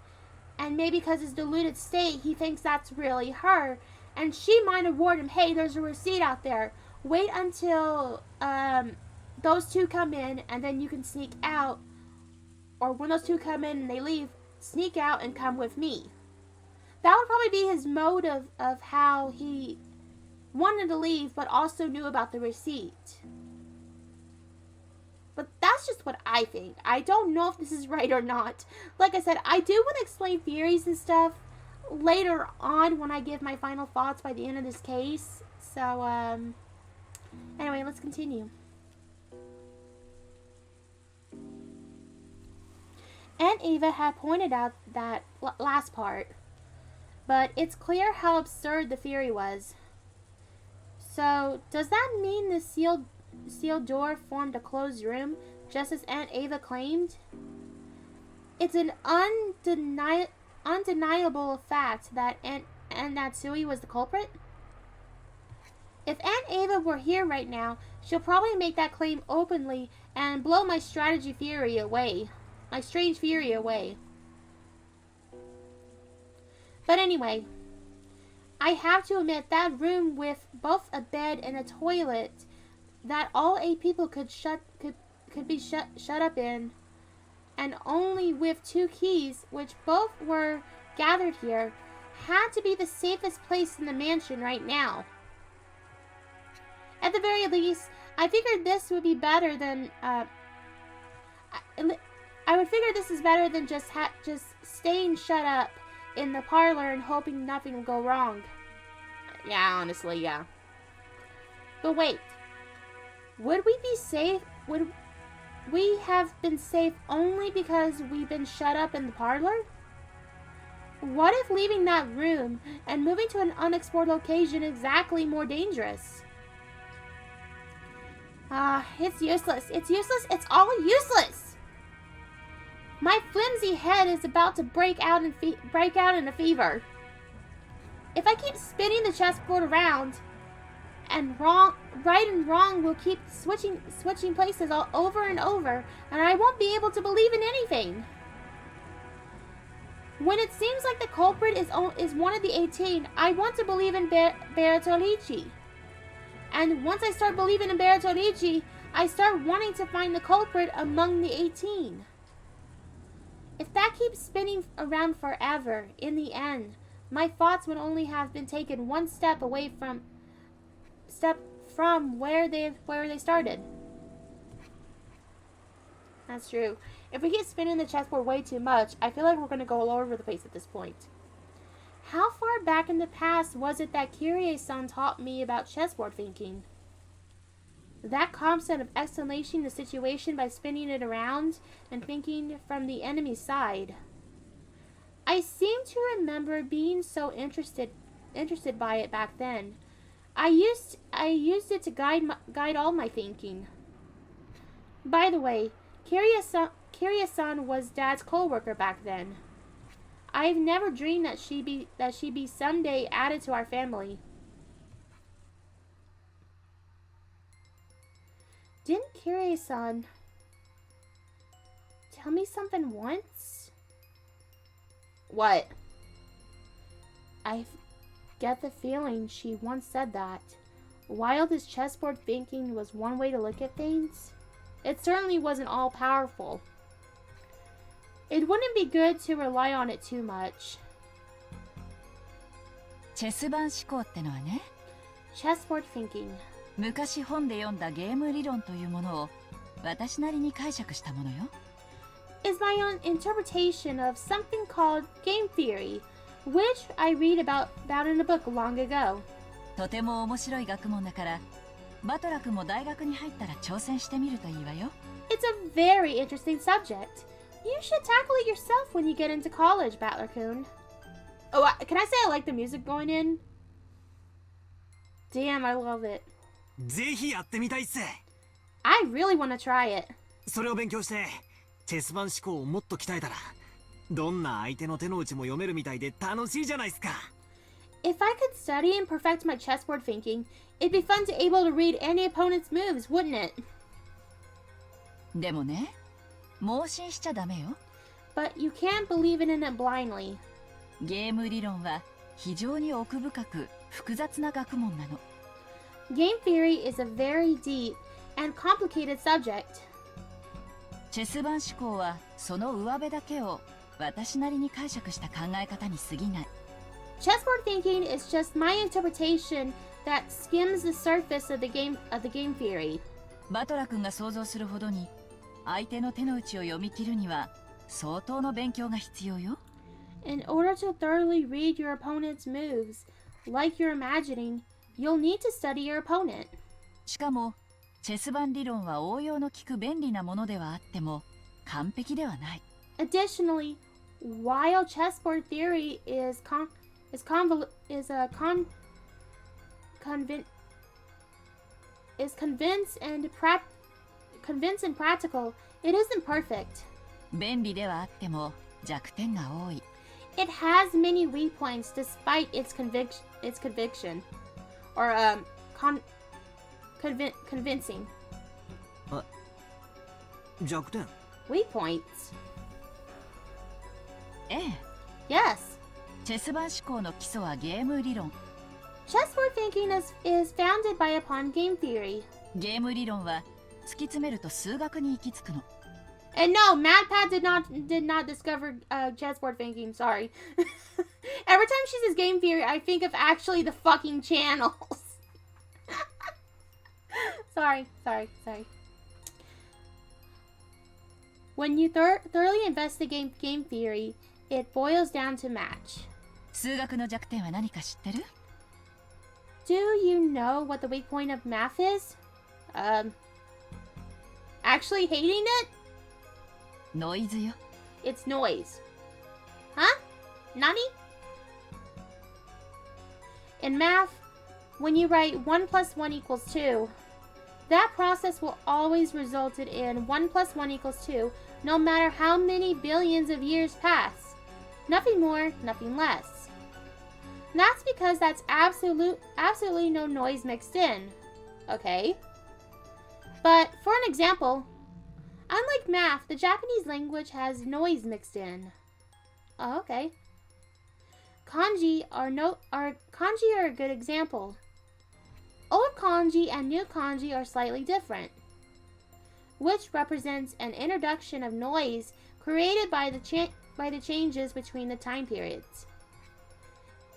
and maybe because his deluded state, he thinks that's really her. And she might have warned him, hey, there's a receipt out there. Wait until those two come in, and then you can sneak out. Or when those two come in and they leave, sneak out and come with me. That would probably be his motive of how he wanted to leave, but also knew about the receipt. But that's just what I think. I don't know if this is right or not. Like I said, I do want to explain theories and stuff later on when I give my final thoughts by the end of this case. So, anyway, let's continue. Aunt Ava had pointed out that last part, but it's clear how absurd the theory was. So, does that mean the sealed door formed a closed room, just as Aunt Ava claimed? It's an undeniable fact that Aunt Natsui was the culprit. If Aunt Ava were here right now, she'll probably make that claim openly and blow my strange fury away. But anyway, I have to admit that room with both a bed and a toilet that all 8 people could be shut up in, and only with 2 keys, which both were gathered here, had to be the safest place in the mansion right now. At the very least, I figured this would be better than I would figure this is better than just staying shut up in the parlor and hoping nothing will go wrong. Yeah, honestly, yeah. But wait, would we be safe? Would we have been safe only because we've been shut up in the parlor? What if leaving that room and moving to an unexplored location is exactly more dangerous? It's useless. It's useless. It's all useless. My flimsy head is about to break out in a fever. If I keep spinning the chessboard around, and right and wrong will keep switching places all over and over, and I won't be able to believe in anything. When it seems like the culprit is one of the 18, I want to believe in Beatrice. And once I start believing in Bertorici, I start wanting to find the culprit among the 18. If that keeps spinning around forever, in the end, my thoughts would only have been taken one step away from where they started. That's true. If we keep spinning the chessboard way too much, I feel like we're going to go all over the place at this point. How far back in the past was it that Kyrie-san taught me about chessboard thinking? That concept of escalating the situation by spinning it around and thinking from the enemy's side. I seem to remember being so interested by it back then. I used it to guide all my thinking. By the way, Kyrie-san was Dad's co-worker back then. I've never dreamed that she'd be someday added to our family. Didn't Kyrie-san tell me something once? What? I get the feeling she once said that. While this chessboard thinking was one way to look at things, it certainly wasn't all-powerful. It wouldn't be good to rely on it too much. チェス盤思考ってのはね、 Chessboard thinking. 昔本で読んだゲーム理論というものを私なりに解釈したものよ。 Is my own interpretation of something called game theory, which I read about in a book long ago. とても面白い学問だから、バトラ君も大学に入ったら挑戦してみるといいわよ。 It's a very interesting subject. You should tackle it yourself when you get into college, Battler-kun. Oh, can I say I like the music going in? Damn, I love it. ぜひやってみたいっす。 I really want to try it. それを勉強してチェス盤思考をもっと鍛えたらどんな相手の手の内も読めるみたいで楽しいじゃないですか。 If I could study and perfect my chessboard thinking, it'd be fun to able to read any opponent's moves, wouldn't it? でもね、盲信しちゃダメよ。 But you can't believe in it blindly. ゲーム理論は非常に奥深く複雑な学問なの。 Game theory is a very deep and complicated subject. チェス盤思考はその上辺だけを私なりに解釈した考え方に過ぎない。 Chessboard thinking is just my interpretation that skims the surface of the game theory. バトラ君が想像するほどに相手の手の内を読み切るには相当の勉強が必要よ。 In order to thoroughly read your opponent's moves, like you're imagining, you'll need to study your opponent. しかもチェス盤理論は応用の利く便利なものではあっても完璧ではない。 Additionally, while chessboard theory is convinced and practical, it isn't perfect. 便利ではあっても弱点が多い。 It has many weak points despite its conviction, or convincing. 弱点 Weak points. ええ。 Yes. チェス盤思考の基礎はゲーム理論。 Chessboard thinking is founded upon game theory. ゲーム理論は突き詰めると数学に行き着くの。 And no, MadPat did not discover chessboard thinking. Sorry. Every time she says game theory, I think of actually the fucking channels. Sorry. When you thoroughly investigate game theory, it boils down to match. 数学の弱点は何か知ってる？ Do you know what the weak point of math is? Actually hating it? ノイズよ。 It's noise. Huh? Nani? In math, when you write 1 plus 1 equals 2, that process will always result in 1 plus 1 equals 2, no matter how many billions of years pass. Nothing more, nothing less. That's because that's absolutely no noise mixed in. Okay? But for an example, unlike math, the Japanese language has noise mixed in. Oh, okay. Kanji are a good example. Old kanji and new kanji are slightly different, which represents an introduction of noise created by the changes between the time periods.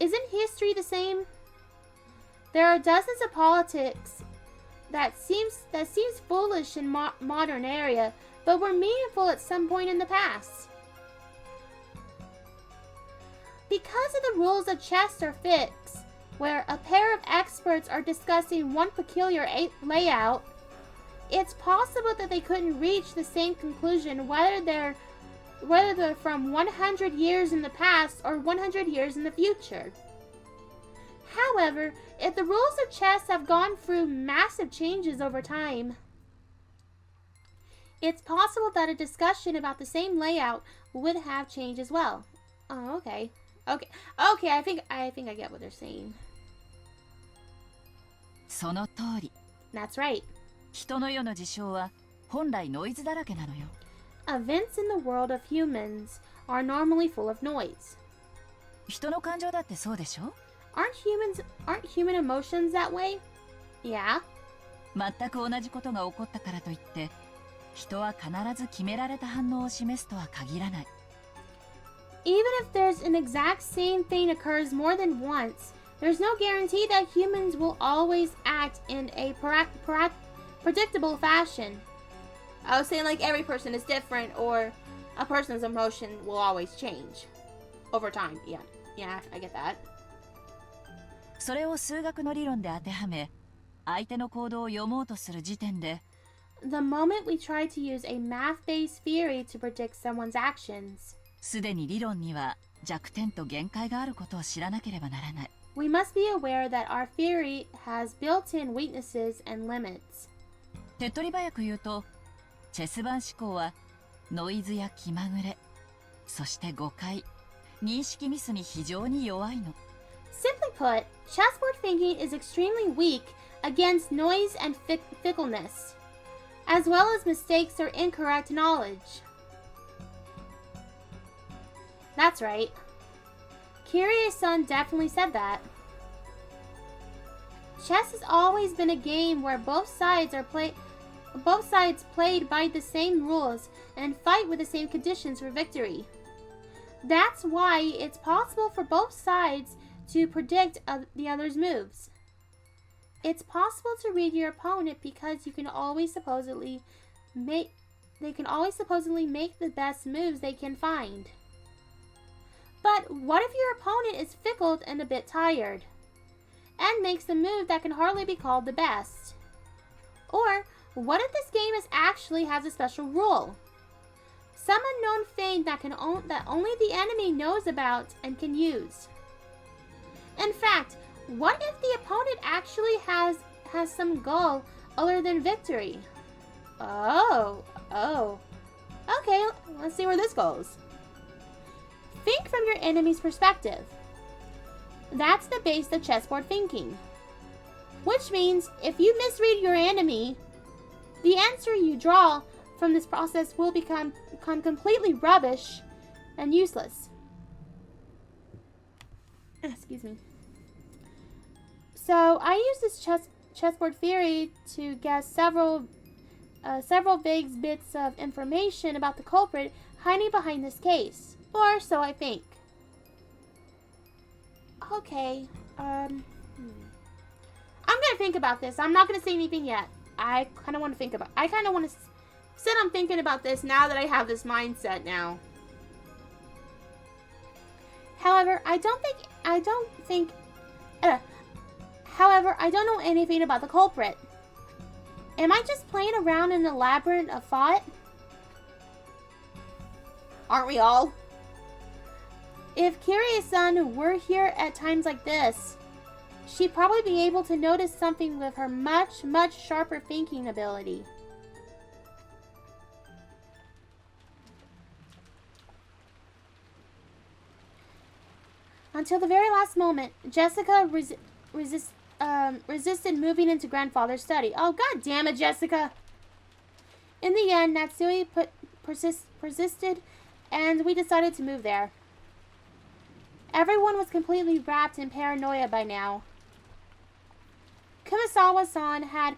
Isn't history the same? There are dozens of politics that seems foolish in modern era, but were meaningful at some point in the past. Because of the rules of chess or fixed, where a pair of experts are discussing one peculiar layout, it's possible that they couldn't reach the same conclusion whether they're from 100 years in the past or 100 years in the future. However, if the rules of chess have gone through massive changes over time, it's possible that a discussion about the same layout would have changed as well. Oh, okay. Okay, I think I get what they're saying. その通り。 That's right. 人の世の事象は本来ノイズだらけなのよ。 Events in the world of humans are normally full of noise. 人の感情だってそうでしょ？ Aren't human emotions that way? Yeah. 全く同じことが起こったからといって人は必ず決められた反応を示すとは限らない。 Even if there's an exact same thing occurs more than once, there's no guarantee that humans will always act in a predictable fashion. I was saying like every person is different, or a person's emotion will always change over time. Yeah, I get that. それを数学の理論で当てはめ、相手の行動を読もうとする時点で、 The moment we try to use a math-based theory to predict someone's actions, すでに理論には弱点と限界があることを知らなければならない。 we must be aware that our theory has built-in weaknesses and limits. 手っ取り早く言うと、チェス盤思考はノイズや気まぐれ、そして誤解、認識ミスに非常に弱いの。 Simply put, chessboard thinking is extremely weak against noise and fickleness, as well as mistakes or incorrect knowledge. That's right. Kirie-san definitely said that. Chess has always been a game where both sides played by the same rules and fight with the same conditions for victory. That's why it's possible for both sides to predict the other's moves. It's possible to read your opponent because they can always supposedly make the best moves they can find. But what if your opponent is fickle and a bit tired, and makes a move that can hardly be called the best? Or what if this game actually has a special rule? Some unknown thing that only the enemy knows about and can use. In fact, what if the opponent actually has some goal other than victory? Oh. Okay, let's see where this goes. Think from your enemy's perspective. That's the base of chessboard thinking. Which means if you misread your enemy, the answer you draw from this process will become completely rubbish and useless. Excuse me. So I use this chessboard theory to guess several vague bits of information about the culprit hiding behind this case. Or so I think. Okay, I'm gonna think about this. I'm not gonna say anything yet. I kind of want to sit on thinking about this now that I have this mindset now. However, I don't know anything about the culprit. Am I just playing around in a labyrinth of thought? Aren't we all? If Kirie-san were here at times like this, she'd probably be able to notice something with her much, much sharper thinking ability. Until the very last moment, Jessica resisted moving into grandfather's study. Oh, god damn it, Jessica! In the end, Natsui persisted, and we decided to move there. Everyone was completely wrapped in paranoia by now. Kumasawa-san had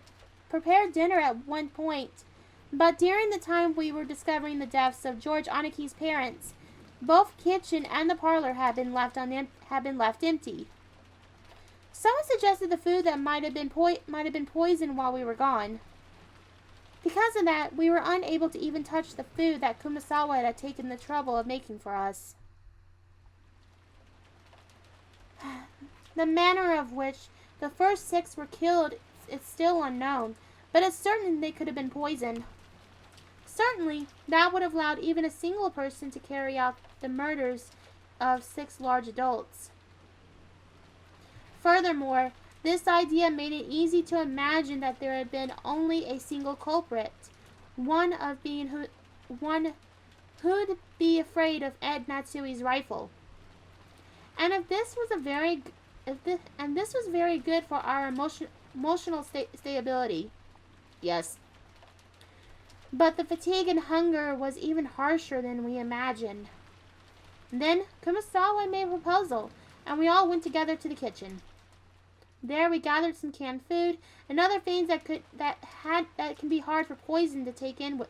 prepared dinner at one point, but during the time we were discovering the deaths of George Anaki's parents, both kitchen and the parlor had been left empty. Someone suggested the food that might have been poisoned while we were gone. Because of that, we were unable to even touch the food that Kumasawa had taken the trouble of making for us. The manner of which the first 6 were killed is still unknown, but it's certain they could have been poisoned. Certainly, that would have allowed even a single person to carry out the murders of 6 large adults. Furthermore, this idea made it easy to imagine that there had been only a single culprit, one who'd be afraid of Ed Natsui's rifle. And this was very good for our emotional stability. Yes. But the fatigue and hunger was even harsher than we imagined. Then Kumasawa made a proposal, and we all went together to the kitchen. There we gathered some canned food and other things that can be hard for poison to take in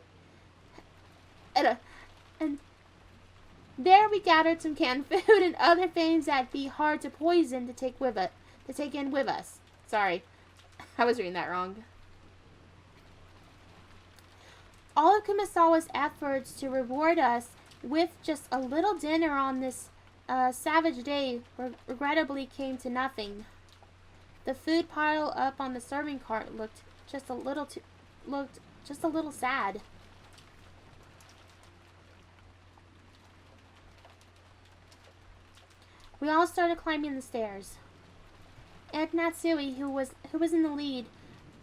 There we gathered some canned food and other things that'd be hard to poison to take in with us. Sorry, I was reading that wrong. All of Kumasawa's efforts to reward us with just a little dinner on this savage day regrettably came to nothing. The food pile up on the serving cart looked just a little sad. We all started climbing the stairs. Ed Natsui, who was in the lead,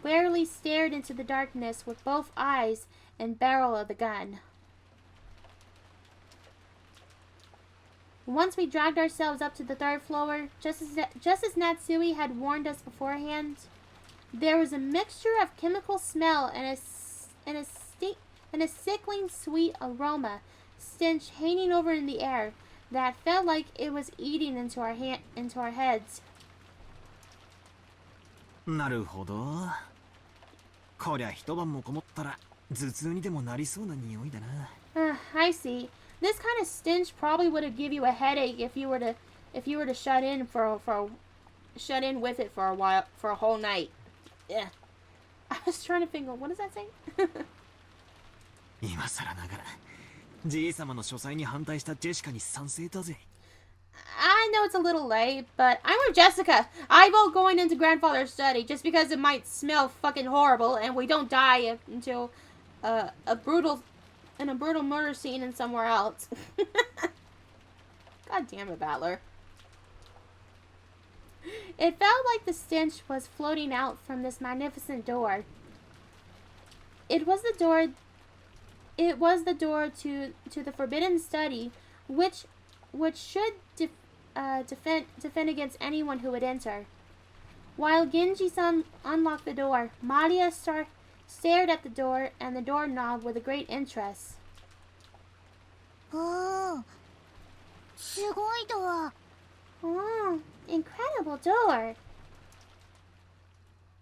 warily stared into the darkness with both eyes and barrel of the gun. Once we dragged ourselves up to the 3rd floor, just as Natsui had warned us beforehand, there was a mixture of chemical smell and a sickling sweet aroma stench hanging over in the air that felt like it was eating into our heads. なるほど。こりゃ一晩もこもったら頭痛にでもなりそうな匂いだな。I see. This kind of stench probably would have given you a headache if you were to shut in with it for a while, for a whole night. Yeah. I was trying to think, what does that say? 今更ながら、じい様の書斎に反対したジェシカに賛成だぜ。I know it's a little late, but I'm with Jessica. I vote going into grandfather's study just because it might smell fucking horrible and we don't die until a brutal murder scene in somewhere else. God damn it, Battler. It felt like the stench was floating out from this magnificent door. It was the door to the forbidden study, which should defend against anyone who would enter. While Genji-san unlocked the door, Maria stared at the door and the doorknob with a great interest. Oh, すごいドア. Oh, incredible door.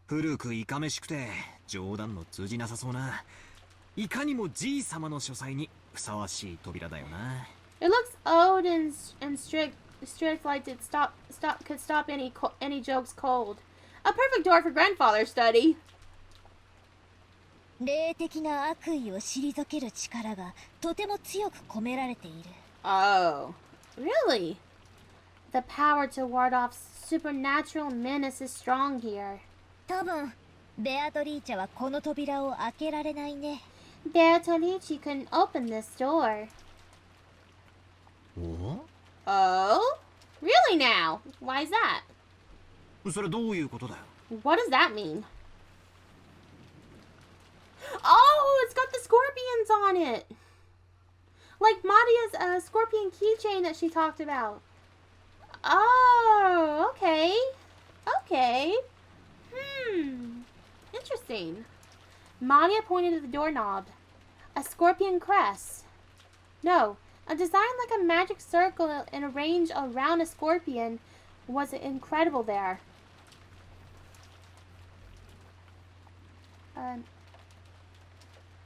古くいかめしくて冗談の通じなさそうな、いかにもじい様の書斎にふさわしい扉だよな。It looks old and strict like it could stop any jokes cold. A perfect door for grandfather's study. 霊的な悪意を退ける力がとても強く込められている。Oh, really? The power to ward off supernatural menace is strong here. 多分、ベアトリーチェはこの扉を開けられないね。Beatrice couldn't open this door. Oh? Really now? Why is that? それどういうことだよ。 What does that mean? Oh, it's got the scorpions on it. Like Maria's scorpion keychain that she talked about. Oh, okay. Okay. Interesting. Maria pointed at the doorknob. A scorpion crest. No, a design like a magic circle and a range around a scorpion was incredible there.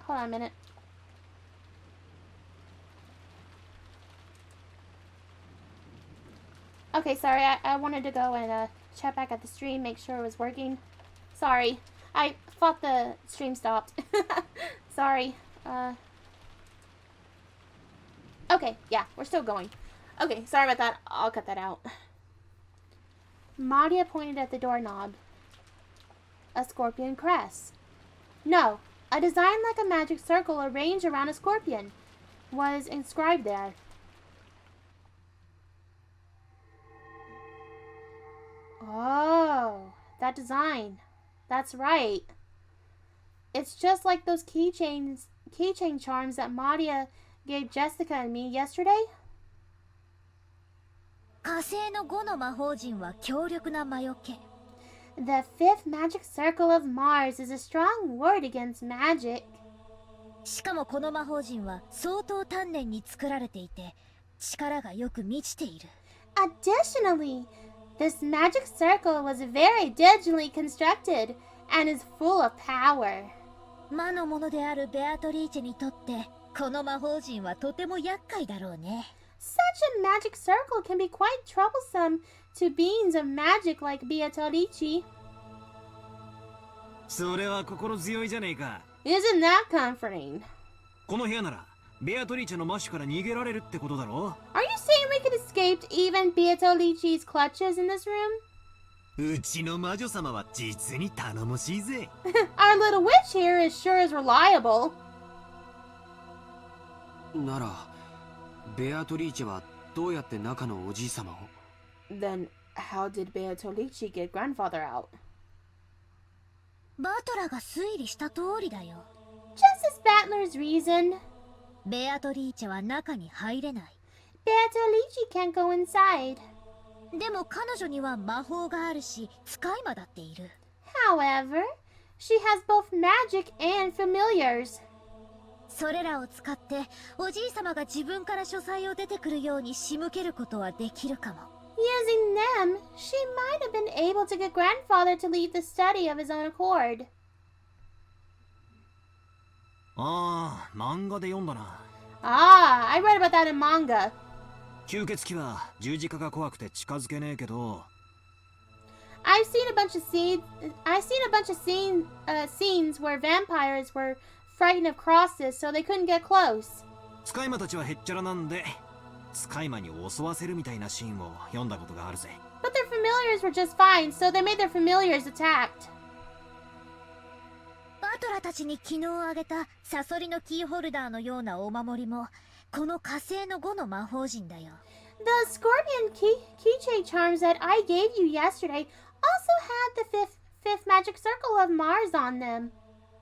Hold on a minute. Okay, sorry, I wanted to go and check back at the stream, make sure it was working. Sorry, I thought the stream stopped. Sorry. Okay, yeah, we're still going. Okay, sorry about that. I'll cut that out. Maria pointed at the doorknob. A scorpion crest. No, a design like a magic circle arranged around a scorpion was inscribed there. Oh, that design. That's right. It's just like those keychain charms that Maria gave Jessica and me yesterday. 火星の5の魔法陣は強力な魔除け。 The fifth magic circle of Mars is a strong word against magic. しかもこの魔法陣は相当丹念に作られていて、力がよく満ちている。 Additionally, this magic circle was very diligently constructed and is full of power. 魔のものであるベアトリーチェにとって、この魔法陣はとても厄介だろうね。 Such a magic circle can be quite troublesome to beings of magic like Beatrice. それは心強いじゃねえか。 Isn't that comforting? この部屋ならベアトリーチェのマッシュから逃げられるってことだろ。 Are you saying we could escape even Beatrice's clutches in this room? うちの魔女様は実に頼もしいぜ。Our little witch here is sure as reliable. ならベアトリーチェはどうやって中のおじい様を？ Then how did Beatrice get grandfather out? バトラが推理した通りだよ。 Just as Battler's reason. ベアトリーチェは中に入れない。 Beatrice can't go inside. でも彼女には魔法があるし、使い魔だっている。 However, she has both magic and familiars. それらを使っておじい様が自分から書斎を出てくるように仕向けることはできるかも。 Using them, she might have been able to get grandfather to leave the study of his own accord. ああ、漫画で読んだな。Ah, I read about that in manga. 吸血鬼は十字架が怖くて近づけねえけど。I've seen a bunch of scenes where vampires were frightened of crosses, so they couldn't get close. 使い魔たちはへっちゃらなんで、使い魔に襲わせるみたいなシーンを読んだことがあるぜ。But their familiars were just fine, so they made their familiars attacked. バトラたちに昨日あげたサソリのキーホルダーのようなお守りも、この火星の5の魔法陣だよ。The scorpion keychain charms that I gave you yesterday also had the fifth magic circle of Mars on them.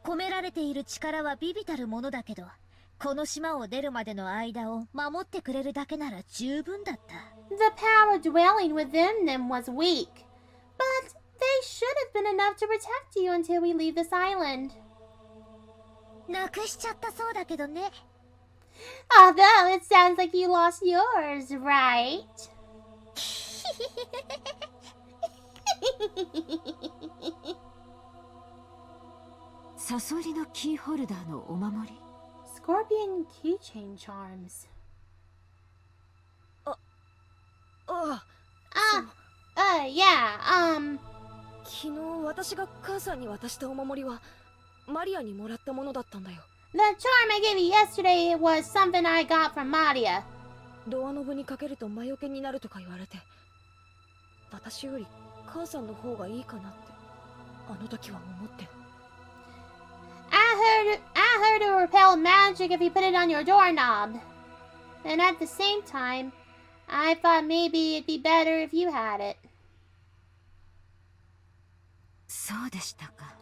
込められている力は微々たるものだけど、この島を出るまでの間を守ってくれるだけなら十分だった。The power dwelling within them was weak, but they should have been enough to protect you until we leave this island. なくしちゃったそうだけどね。Although it sounds like you lost yours, right? サソリのキーホルダーのお守り。 Scorpion keychain charms. Yeah, 昨日私が母さんに渡したお守りはマリアにもらったものだったんだよ。 the charm I gave you yesterday was something I got from Maria. ドアノブにかけると魔除けになるとか言われて、私より母さんの方がいいかなってあの時は思って。 I heard it repel magic if you put it on your doorknob. And at the same time, I thought maybe it'd be better if you had it. そうでしたか。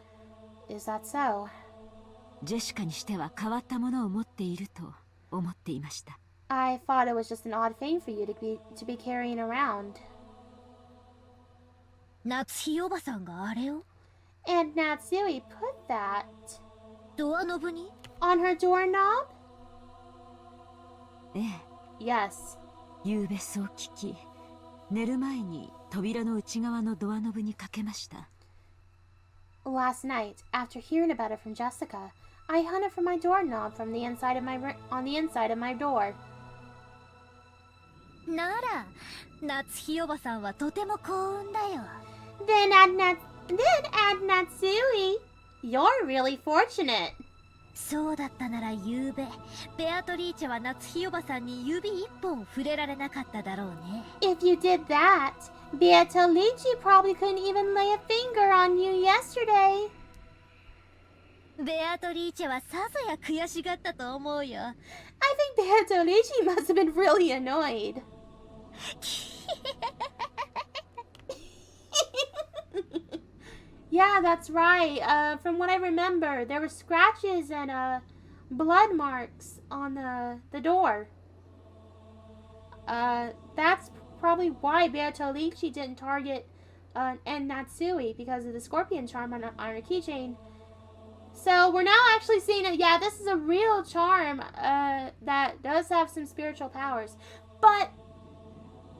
Is that so? ジェシカにしては変わったものを持っていると思っていました。 I thought it was just an odd thing for you to be carrying around. 夏日おばさんがあれを And Natsui put that ドアノブに on her doorknob? ええ。 Yes. 夕べそう聞き、寝る前に扉の内側のドアノブにかけました。Last night, after hearing about it from Jessica, I hunted for my doorknob from the inside of on the inside of my door. なら、夏日おばさんはとても幸運だよ。Then add Natsui. You're really fortunate. そうだったなら夕べ、ベアトリーチェは夏日おばさんに指一本触れられなかっただろうね。If you did that, Beatrice probably couldn't even lay a finger on you yesterday. ベアトリーチェはさぞや悔しがったと思うよ。I think Beatrice must have been really annoyed. Yeah, that's right. From what I remember, there were scratches and blood marks on the door. That's probably why Beatrice didn't target and Natsui, because of the scorpion charm on her keychain. So we're now actually seeing it. Yeah, this is a real charm that does have some spiritual powers. But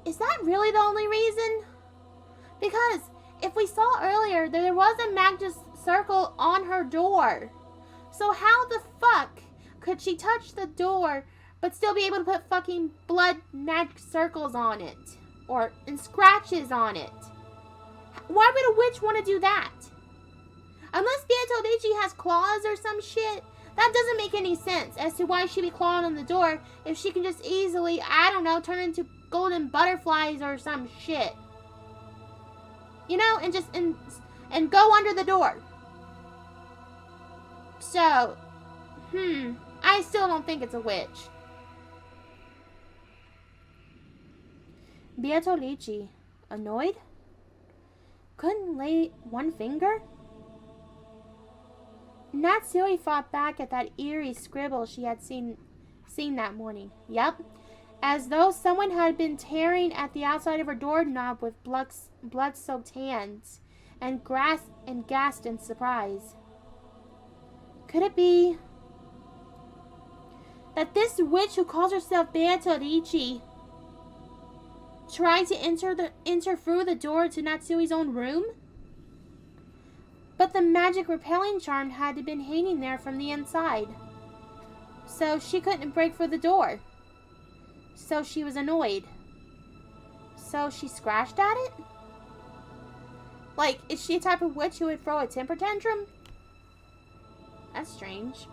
is that really the only reason? Because if we saw earlier, there was a magic circle on her door. So how the fuck could she touch the door but still be able to put fucking blood magic circles on it? And scratches on it? Why would a witch want to do that? Unless Beatrice has claws or some shit, that doesn't make any sense as to why she'd be clawing on the door if she can just easily, I don't know, turn into golden butterflies or some shit. You know, and just and go under the door. So, I still don't think it's a witch. Beatrice, annoyed? Couldn't lay one finger? Natsui fought back at that eerie scribble she had seen that morning. Yep. As though someone had been tearing at the outside of her doorknob with blood-soaked hands, and gasped in surprise. Could it be that this witch who calls herself Beatrice tried to enter through the door to Natsui's own room? But the magic repelling charm had been hanging there from the inside, so she couldn't break through the door. So she was annoyed. So she scratched at it? Like, is she a type of witch who would throw a temper tantrum? That's strange.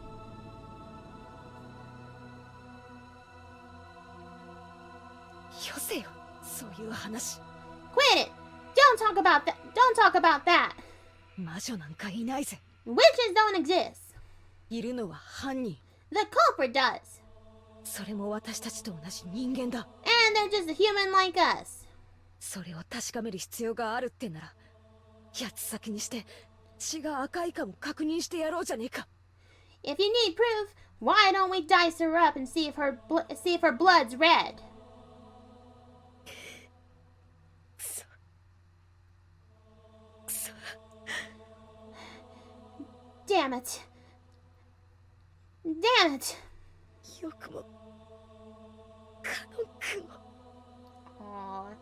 Quit it! Don't talk about that! Don't talk about that! 魔女なんかいないぜ。 Witches don't exist. いるのは犯人。 The culprit does. それも私たちと同じ人間だ。 And they're just a human like us. それを確かめる必要があるってなら、八つ先にして血が赤いかも確認してやろうじゃねえか。 If you need proof, why don't we dice her up and see if her blood's red? Damn it. Damn it. よくもカノン君を。 Aww.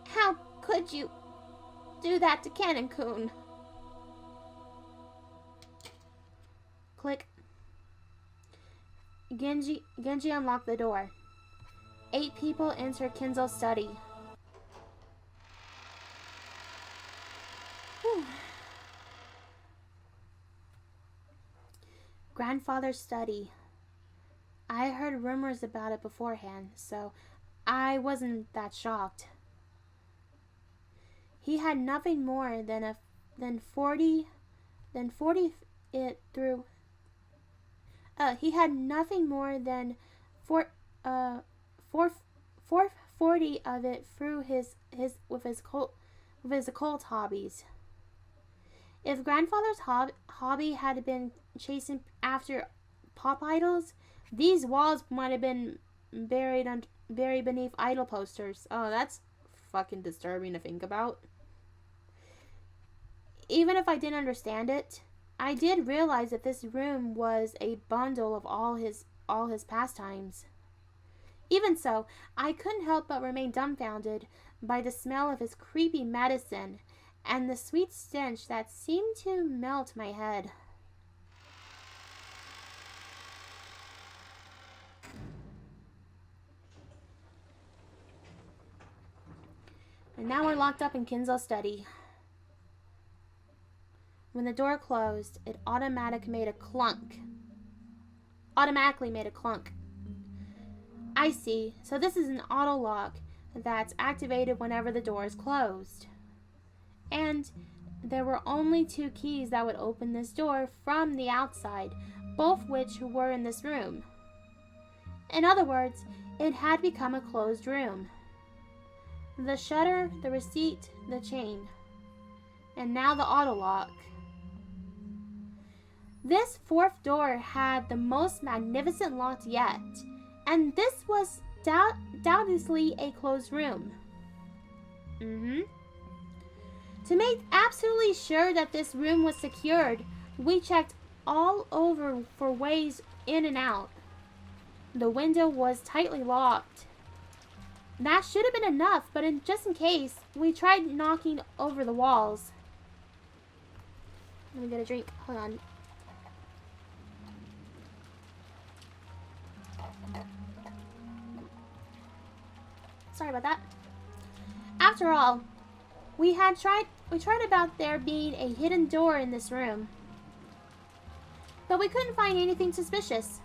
How could you do that to Canon-kun? Click. Genji unlocked the door. 8 people enter Kinzo's study. Whew. Grandfather's study. I heard rumors about it beforehand, so I wasn't that shocked. He had nothing more than 40 it through. He had nothing more than 440 of it through his occult hobbies. If grandfather's hobby had been chasing after pop idols, these walls might have been buried beneath idol posters. Oh, that's fucking disturbing to think about. Even if I didn't understand it, I did realize that this room was a bundle of all his pastimes. Even so, I couldn't help but remain dumbfounded by the smell of his creepy medicine and the sweet stench that seemed to melt my head. And now we're locked up in Kinzo's study. When the door closed, it automatically made a clunk. I see. So this is an auto lock that's activated whenever the door is closed. And there were only 2 keys that would open this door from the outside, both which were in this room. In other words, it had become a closed room. The shutter, the receipt, the chain, and now the auto lock. This 4th door had the most magnificent lock yet, and this was doubtlessly a closed room. To make absolutely sure that this room was secured, we checked all over for ways in and out. The window was tightly locked. That should have been enough, but just in case, we tried knocking over the walls. Let me get a drink. Hold on. Sorry about that. After all, we tried about there being a hidden door in this room, but we couldn't find anything suspicious.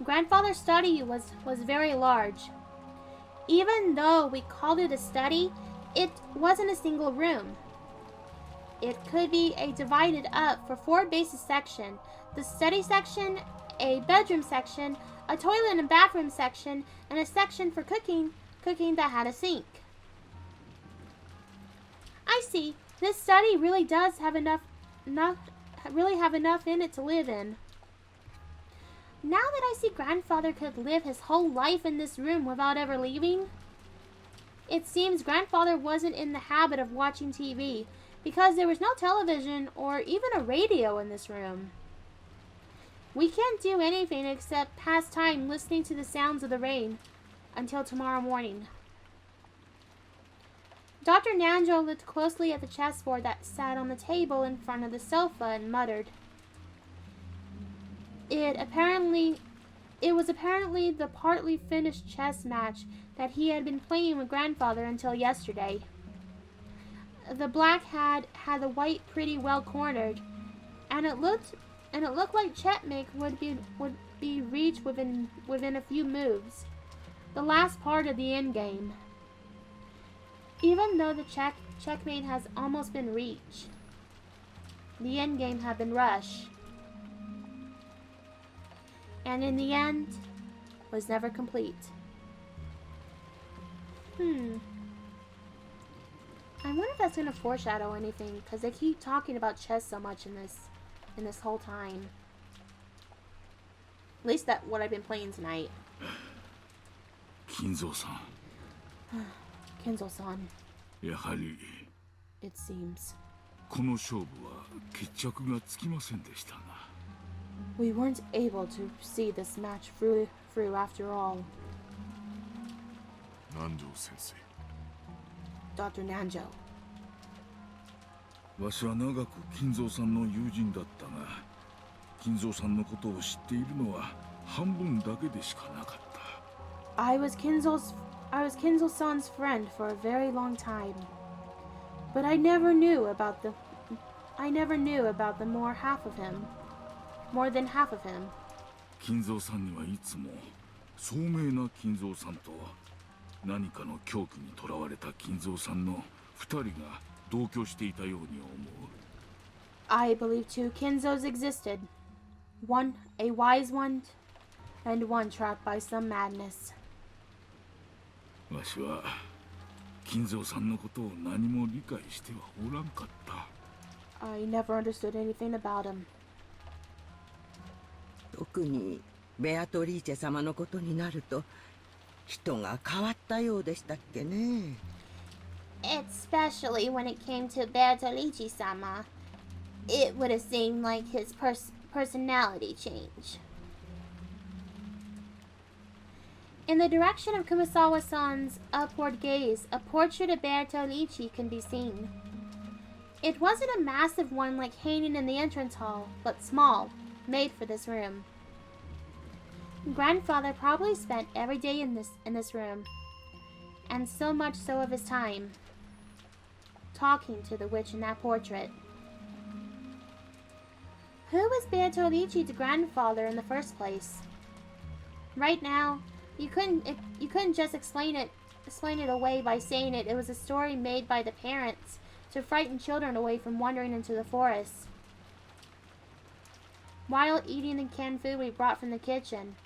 Grandfather's study was very large. Even though we called it a study, it wasn't a single room. It could be divided up for 4 basic sections: the study section, a bedroom section, a toilet and bathroom section, and a section for cooking that had a sink. I see. This study really does have enough in it to live in. Now that I see Grandfather could live his whole life in this room without ever leaving, it seems Grandfather wasn't in the habit of watching TV, because there was no television or even a radio in this room. We can't do anything except pass time listening to the sounds of the rain until tomorrow morning. Dr. Nanjo looked closely at the chessboard that sat on the table in front of the sofa and muttered. It was apparently the partly finished chess match that he had been playing with Grandfather until yesterday. The black had the white pretty well cornered, and it looked like checkmate would be reached within a few moves, the last part of the endgame. Even though the checkmate has almost been reached, the endgame had been rushed, and in the end, was never complete. I wonder if that's gonna foreshadow anything, because they keep talking about chess so much in this whole time. At least that's what I've been playing tonight. Kinzo-san. Kinzo-san. やはり It seems この勝負は決着がつきませんでしたな。 We weren't able to see this match through after all. 南條先生。 Dr. Nanjo. わしは長く金蔵さんの友人だったが、金蔵さんのことを知っているのは半分だけでしかなかった。 I was Kinzo-san's friend for a very long time, but I never knew about the more than half of him. 金蔵さんにはいつも聡明な金蔵さんと何かの狂気にとらわれた金蔵さんの2人が同居していたように思う。 I believe 2 Kinzos existed, one a wise one, and one trapped by some madness. わしは金蔵さんのことを何も理解してはおらんかった。 I never understood anything about him. 特にベアトリーチェ様のことになると人が変わったようでしたっけね。 Especially when it came to Beatrice-sama, it would have seemed like his personality changed. In the direction of Kumasawa-san's upward gaze, a portrait of Beatrice can be seen. It wasn't a massive one like hanging in the entrance hall, but small, made for this room. Grandfather probably spent every day in this room, and so much so of his time, talking to the witch in that portrait. Who was Beatrice to grandfather in the first place? Right now, you couldn't just explain it away by saying it was a story made by the parents to frighten children away from wandering into the forest. While eating the canned food we brought from the kitchen,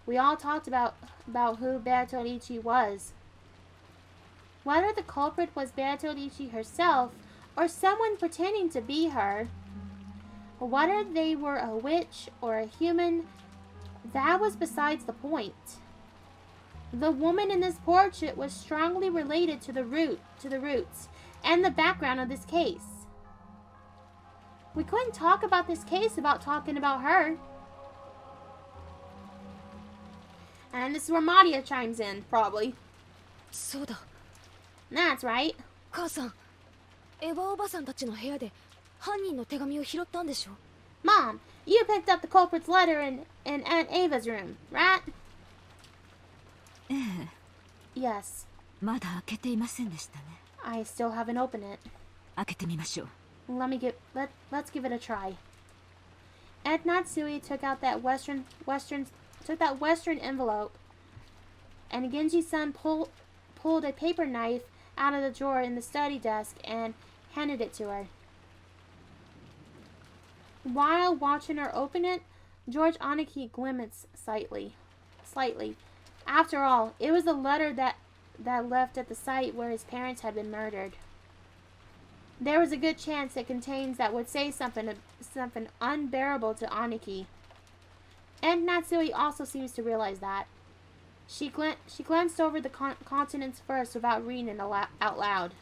we all talked about who Beatrice was. Whether the culprit was Beatrice herself or someone pretending to be her, or whether they were a witch or a human, that was besides the point. The woman in this portrait was strongly related to the roots and the background of this case. We couldn't talk about this case without talking about her. And this is where Madia chimes in, probably. そうだ。 That's right. 母さん、エヴァおばさんたちの部屋で犯人の手紙を拾ったんでしょ？ Mom, you picked up the culprit's letter in Aunt Ava's room, right? ええ。 Yes. まだ開けていませんでしたね。 I still haven't opened it. 開けてみましょう。 Let's give it a try. Aunt Natsui took that western envelope, and Genji-san pulled a paper knife out of the drawer in the study desk and handed it to her. While watching her open it, George Aniki glimaced slightly. After all, it was a letter that left at the site where his parents had been murdered. There was a good chance it contains that would say something unbearable to Aniki. And Natsui also seems to realize that. She glanced over the contents first without reading it out loud.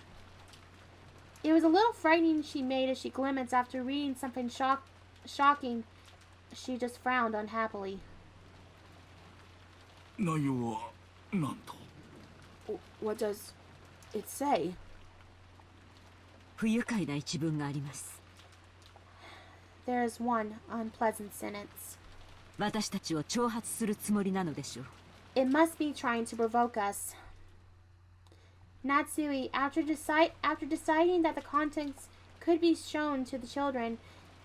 It was a little frightening she made as she glimaced after reading something shocking. She just frowned unhappily. 内容は何と？ What does it say? 不愉快な一文があります。 There is one unpleasant sentence. 私たちを挑発するつもりなのでしょう。 It must be trying to provoke us. Natsui, after deciding that the contents could be shown to the children,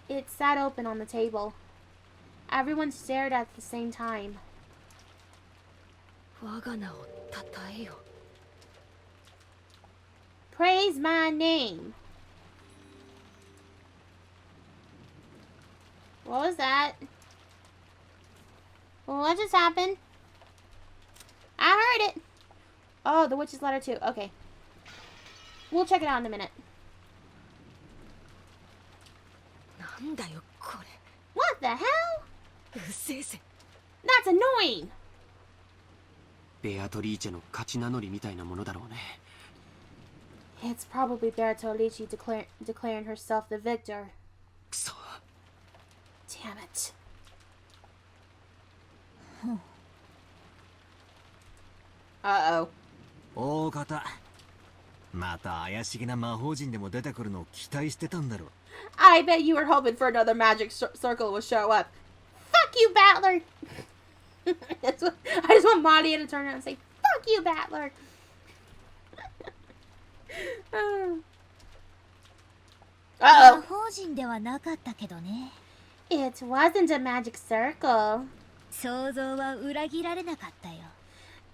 it sat open on the table. Everyone stared at the same time. 我が名をたたえよ。 Praise my name. What was that? What just happened? I heard it. Oh, the witch's letter too. Okay. We'll check it out in a minute. なんだよこれ。 What the hell? うせえぜ。 That's annoying. ベアトリーチェの勝ち名乗りみたいなものだろうね。 It's probably Beatrice declaring herself the victor. くそ。 Damn it. Uh-oh. 大方また怪しげな魔法陣でも出てくるのを期待してたんだろう。 I bet you were hoping for another magic circle would show up. Fuck you, Battler! I just want Madia to turn around and say, fuck you, Battler! Uh-oh. 魔法陣ではなかったけどね。 It wasn't a magic circle. 想像は裏切られなかったよ。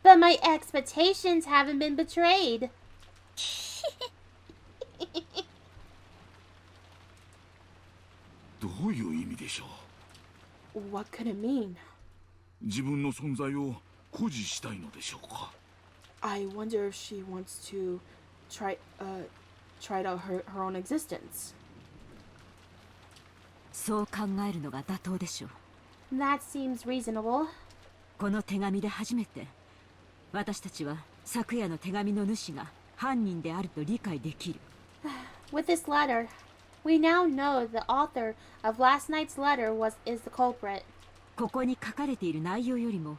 But my expectations haven't been betrayed. どういう意味でしょう？ What could it mean? 自分の存在を誇示したいのでしょうか？ I wonder if she wants to try out her own existence. そう考えるのが妥当でしょう。 That seems reasonable. この手紙で初めて私たちは昨夜の手紙の主が犯人であると理解できる。 With this letter, we now know the author of last night's letter is the culprit. ここに書かれている内容よりも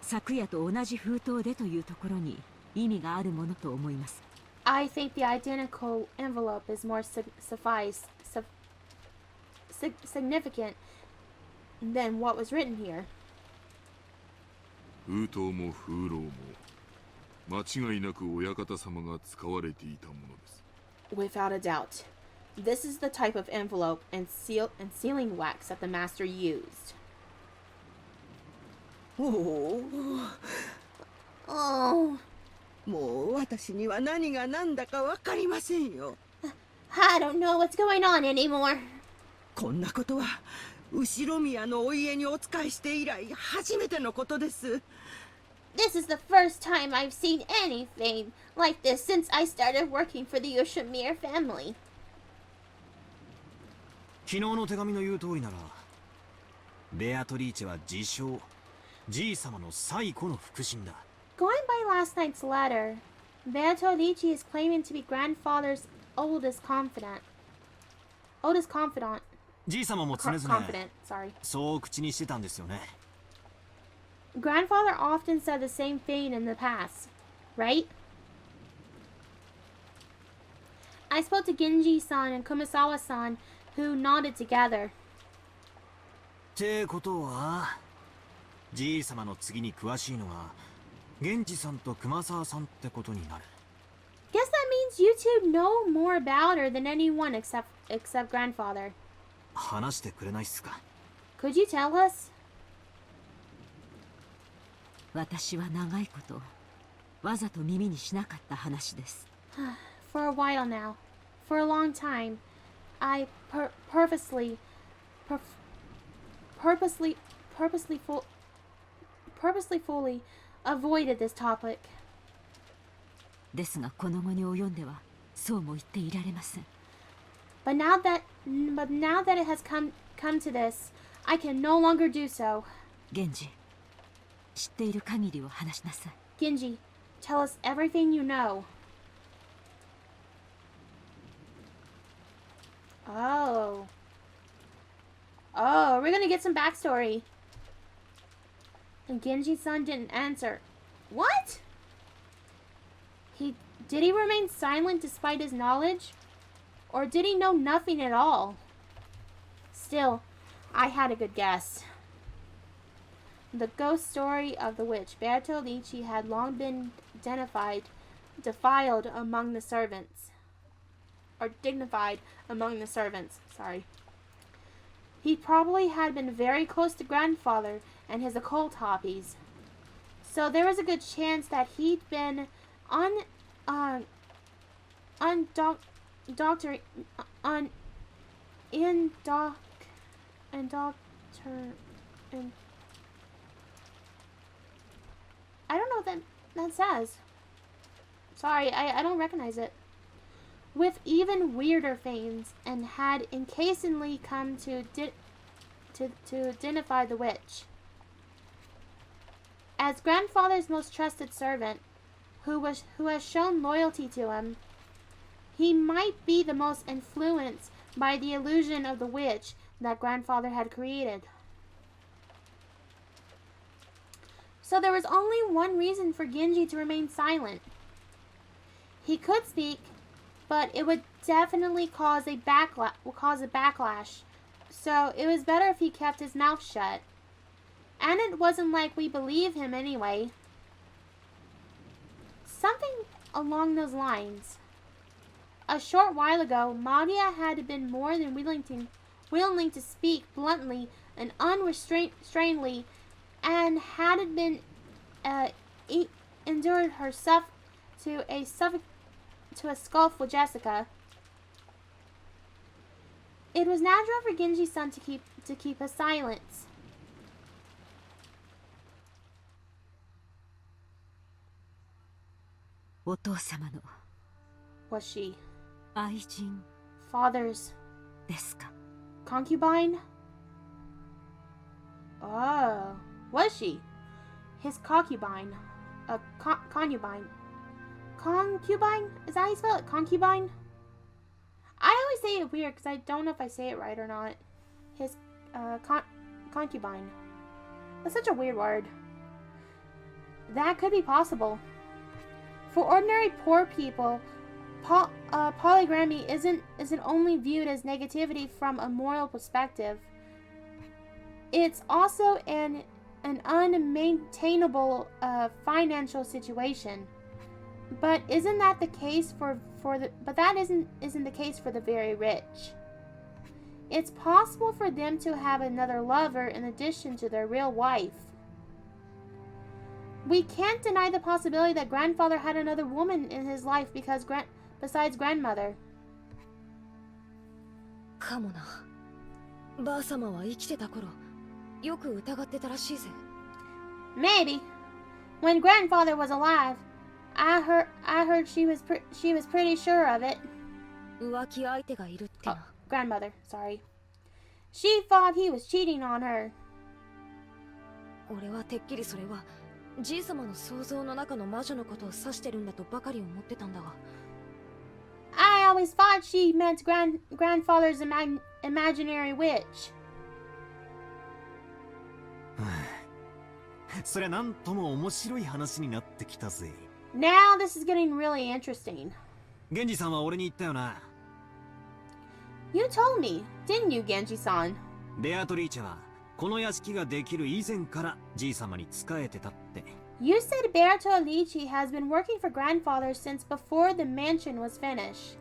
昨夜と同じ封筒でというところに意味があるものと思います。I think the identical envelope is more significant than what was written here. 封筒も風浪も間違いなく親方様が使われていたものです。 Without a doubt. This is the type of envelope and sealing wax that the master used. おお、Oh, もう私には何が何だかわかりませんよ。 I don't know what's going on anymore. こんなことは後宮のお家にお仕えして以来初めてのことです。 This is the first time I've seen anything like this since I started working for the Ushiromiya family. 昨日の手紙の言う通りなら、ベアトリーチェは自称じい様の最古の腹心だ。 Going by last night's letter, Beatrice is claiming to be grandfather's oldest confidant. じい様も常々 Confident, sorry. そう口にしてたんですよね。 Grandfather often said the same thing in the past, right? I spoke to Genji-san and Kumasawa-san, who nodded together. ってことは、じい様の次に詳しいのは源氏さんと熊沢さんってことになる。 Guess that means you two know more about her than anyone except grandfather. 話してくれないっすか。 Could you tell us? 私は長いことわざと耳にしなかった話です。 For a while now, for a long time, I purposely fully avoided this topic. ですがこの後に及んではそうも言っていられません。 But now that it has come to this, I can no longer do so. 源氏、知っている限りを話しなさい。 Genji, tell us everything you know. Oh, we're gonna get some backstory. And Genji-san didn't answer. What? Did he remain silent despite his knowledge? Or did he know nothing at all? Still, I had a good guess. The ghost story of the witch Beatrice had long been defiled among the servants. Or dignified among the servants, sorry. He probably had been very close to grandfather and his occult hobbies. So there was a good chance that he'd been I don't know what that says. Sorry, I don't recognize it. With even weirder things, and had increasingly come to identify the witch as grandfather's most trusted servant, who has shown loyalty to him. He might be the most influenced by the illusion of the witch that grandfather had created. So there was only one reason for Genji to remain silent. He could speak, but it would definitely cause a backlash. So it was better if he kept his mouth shut. And it wasn't like we believe him anyway. Something along those lines. A short while ago, Maria had been more than willing to speak bluntly and unrestrainedly, and had been endured herself to a scuffle with Jessica. It was natural for Genji-san to keep a silence. お父様の Was she 愛人 father's ですか？ concubine? Oh, was she? His concubine. Concubine. Concubine? Is that how you spell it? Concubine? I always say it weird because I don't know if I say it right or not. His concubine. That's such a weird word. That could be possible. For ordinary poor people polygamy isn't only viewed as negativity from a moral perspective. It's also an unmaintainable financial situation. But isn't that the case isn't the case for the very rich? It's possible for them to have another lover in addition to their real wife. We can't deny the possibility that grandfather had another woman in his life besides grandmother. かもな。ばあ様は生きてた頃、よく疑ってたらしいぜ。Maybe. When grandfather was alive, I heard she was pretty sure of it. 浮気相手がいるってな。Grandmother, sorry. She thought he was cheating on her. 俺はてっきりそれはじい様の想像の中の魔女のことを指してるんだとばかり思ってたんだが。I always thought she meant grandfather's imaginary witch. そりゃなんとも面白い話になってきたぜ。Now this is getting really interesting. 源氏さんは俺に言ったよな。You told me, didn't you, Genji-san? ベアトリーチェはこの屋敷ができる以前からじい様に仕えてたって。You said Bertolucci has been working for grandfather since before the mansion was finished.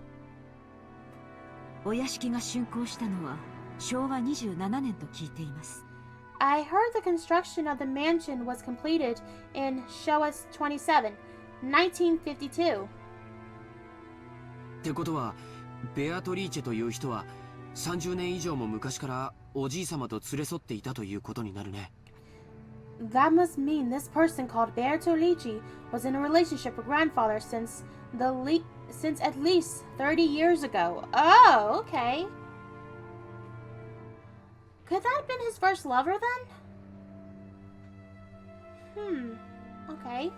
お屋敷が竣工したのは昭和27年と聞いています。I heard the construction of the mansion was completed in Showa 27, 1952. ってことは、ベアトリーチェという人は30年以上も昔からおじい様と連れ添っていたということになるね。That must mean this person called Bertolucci was in a relationship with grandfather since at least 30 years ago. Oh, okay. Could that have been his first lover then? Okay.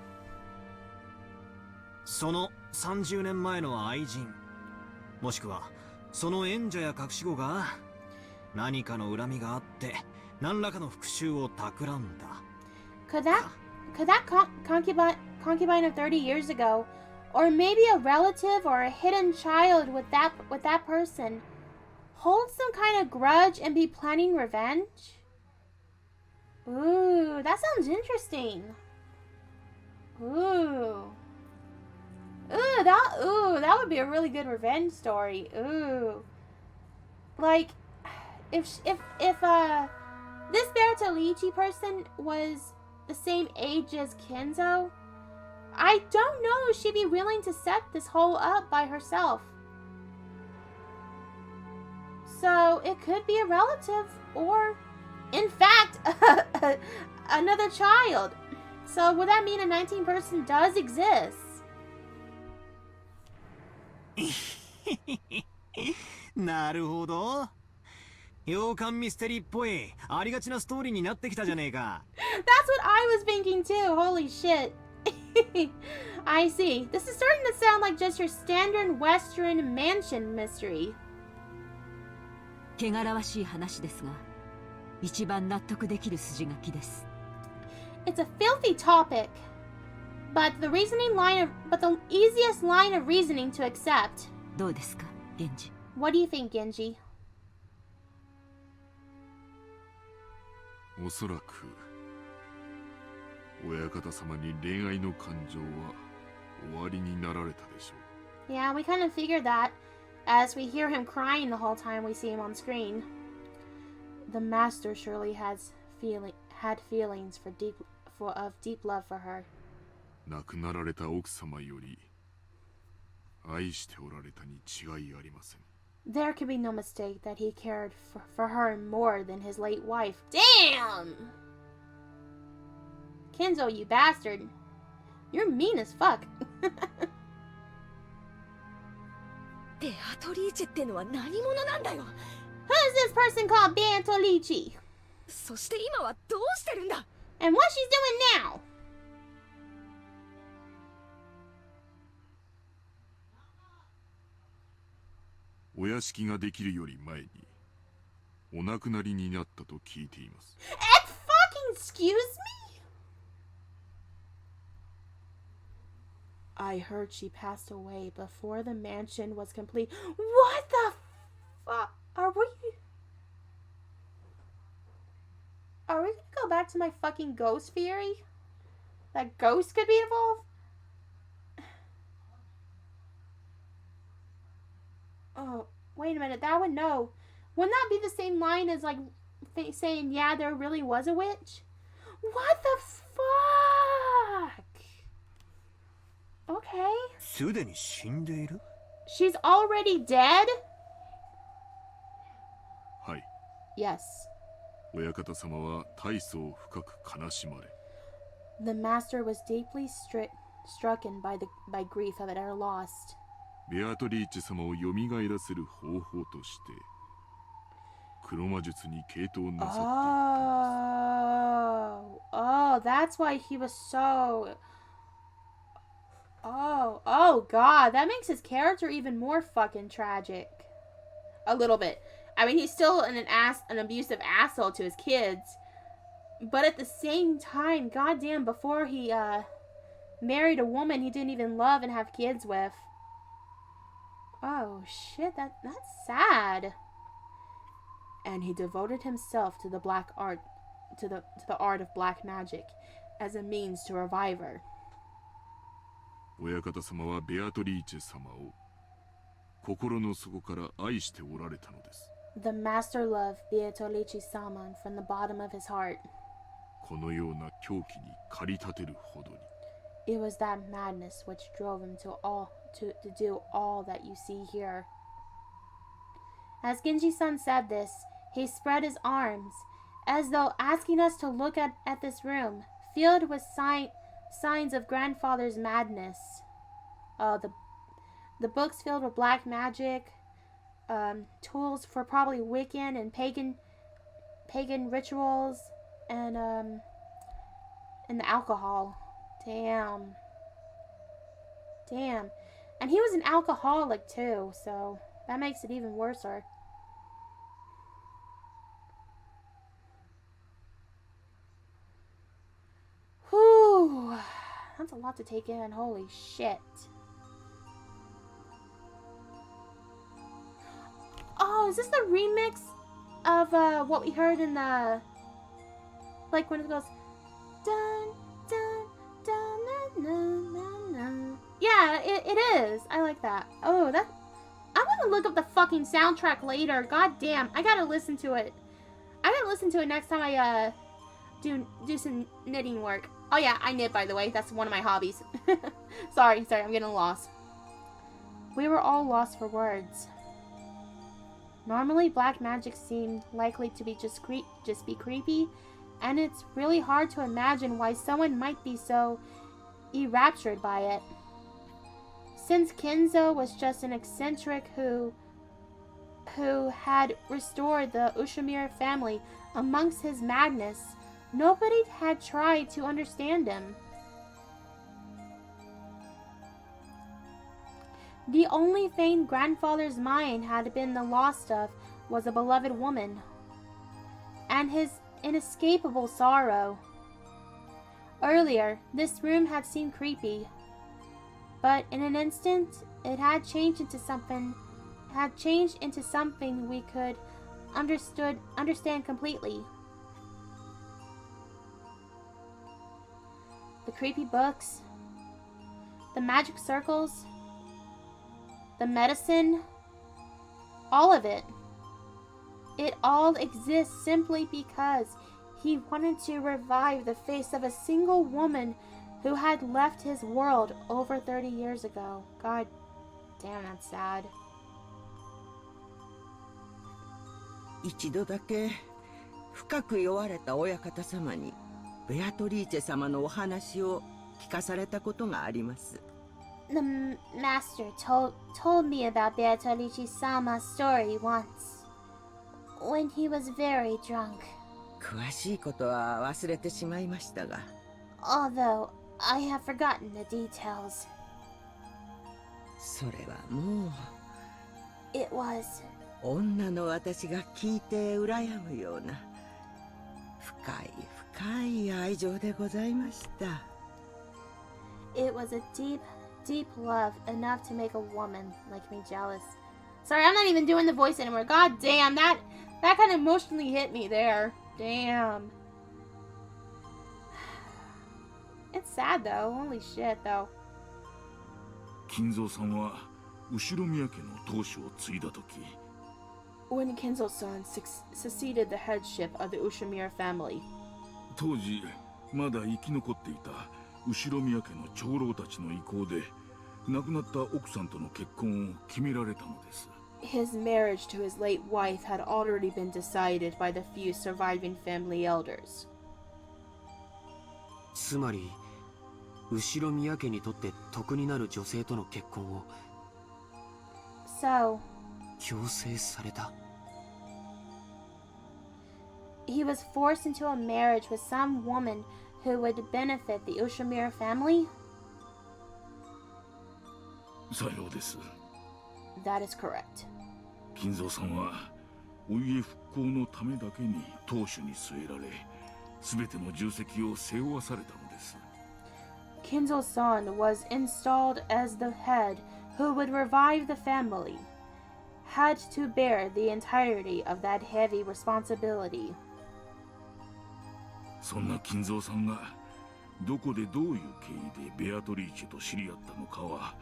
その30年前の愛人、もしくはその縁者や隠し子が何かの恨みがあって何らかの復讐を企んだ。Could that concubine of 30 years ago, or maybe a relative or a hidden child with that person, hold some kind of grudge and be planning revenge? Ooh, that sounds interesting. That would be a really good revenge story. Ooh. Like, if this Bertolucci person was the same age as Kinzo, I don't know if she'd be willing to set this whole up by herself. So it could be a relative or, in fact, another child. So would that mean a 19 person does exist? なるほど。洋館ミステリーっぽいありがちなストーリーになってきたじゃねえか。That's what I was thinking too. Holy shit. I see. This is starting to sound like just your standard Western mansion mystery. 汚らわしい話ですが、一番納得できる筋書きです。It's a filthy topic, but the easiest line of reasoning to accept. どうですか、源氏。What do you think, Genji? おそらく親方様に恋愛の感情は終わりになられたでしょう。 Yeah, we kind of figured that as we hear him crying the whole time we see him on screen. The master surely had feelings of deep love for her. 亡くなられた奥様より愛しておられたに違いありません。 There could be no mistake that he cared for her more than his late wife. Damn! Kinzo, you bastard. You're mean as fuck. ベアトリーチェってのは何者なんだよ。 Who's this person called Bertolucci? そして今はどうしてるんだ。 And what she's doing now? お屋敷ができるより前にお亡くなりになったと聞いています。Fucking excuse me? I heard she passed away before the mansion was complete. What the fuck? Are we gonna go back to my fucking ghost theory? That ghosts could be involved? Oh, wait a minute. That would no. Wouldn't that be the same line as like saying, yeah, there really was a witch? What the fuck? Okay. すでに死んでいる? She's already dead? はい。 Yes. 親方様は大層深く悲しまれ。 The master was deeply strucken by grief of her lost. ベアトリーチェ様を蘇らせる方法として黒魔術に傾倒なさっていったのです。 Oh, that's why he was so... Oh god, that makes his character even more fucking tragic. A little bit. I mean, he's still an abusive asshole to his kids. But at the same time, goddamn, before he married a woman he didn't even love and have kids with. Oh shit, that's sad. And he devoted himself to the black art, to the art of black magic, as a means to revive her. 親方様はベアトリーチェ様を心の底から愛しておられたのです。 The master loved Beatrice-sama from the bottom of his heart. このような狂気に駆り立てるほどに。 It was that madness which drove him to do all that you see here. As Genji-san said this, he spread his arms, as though asking us to look at this room, filled with signs of grandfather's madness. The books filled with black magic, tools for probably Wiccan and pagan rituals, and the alcohol. Damn. And he was an alcoholic too, so that makes it even worse. Whew. That's a lot to take in. Holy shit. Oh, is this the remix of what we heard in the... Like when it goes... Dun, dun, dun, dun, dun, dun, dun. Yeah, it is. I like that. Oh, that... I'm gonna look up the fucking soundtrack later. God damn. I gotta listen to it. I gotta listen to it next time I do some knitting work. Oh yeah, I knit, by the way. That's one of my hobbies. Sorry, I'm getting lost. We were all lost for words. Normally, black magic seemed likely to be just be creepy, and it's really hard to imagine why someone might be so enraptured by it. Since Kinzo was just an eccentric who had restored the Ushiromiya family amongst his madness, nobody had tried to understand him. The only thing grandfather's mind had been the lost of was a beloved woman, and his inescapable sorrow. Earlier, this room had seemed creepy, but in an instant, it had changed into something we could understand completely. The creepy books, the magic circles, the medicine, all of it. It all exists simply because he wanted to revive the face of a single woman who had left his world over 30 years ago. God damn, that's sad. 一度だけ深く酔われた親方様にベアトリーチェ様のお話を聞かされたことがあります。 The master told me about Beatrice-sama's story once, when he was very drunk. 詳しいことは忘れてしまいましたが。 Although I have forgotten the details. それはもう。 It was. 女の私が聞いて羨むような深い愛情でございました。 It was a deep, Deep love, enough to make a woman like me jealous. Sorry, I'm not even doing the voice anymore. God damn, that kind of emotionally hit me there. Damn. It's sad though. Holy shit though. 金蔵さんは後宮家の当主を継いだ時、 When Kinzo-san succeeded the headship of the Ushiromiya family, 当時まだ生き残っていた後宮家の長老たちの意向で亡くなった奥さんとの結婚を決められたのです。 his marriage to his late wife had already been decided by the few surviving family elders. つまり後宮家にとって得になる女性との結婚を So, 強制された。 he was forced into a marriage with some woman who would benefit the Ushiromiya family? さようです。 That is correct. 金蔵さんはお家復興のためだけに当主に据えられ、全ての重責を背負わされたのです。 Kinzo-san was installed as the head who would revive the family, had to bear the entirety of that heavy responsibility. そんな金蔵さんがどこでどういう経緯でベアトリーチェと知り合ったのかは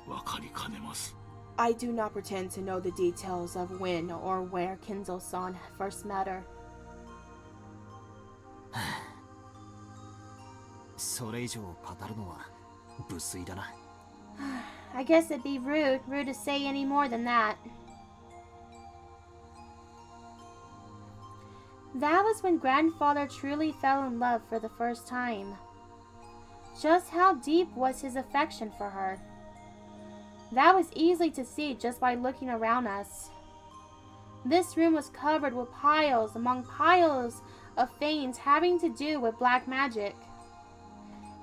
分かりかねます。 I do not pretend to know the details of when or where Kinzo-san first met her. それ以上語るのは無粋だな。 I guess it'd be rude to say any more than that. That was when grandfather truly fell in love for the first time. Just how deep was his affection for her? That was easy to see just by looking around us. This room was covered with piles among piles of things having to do with black magic.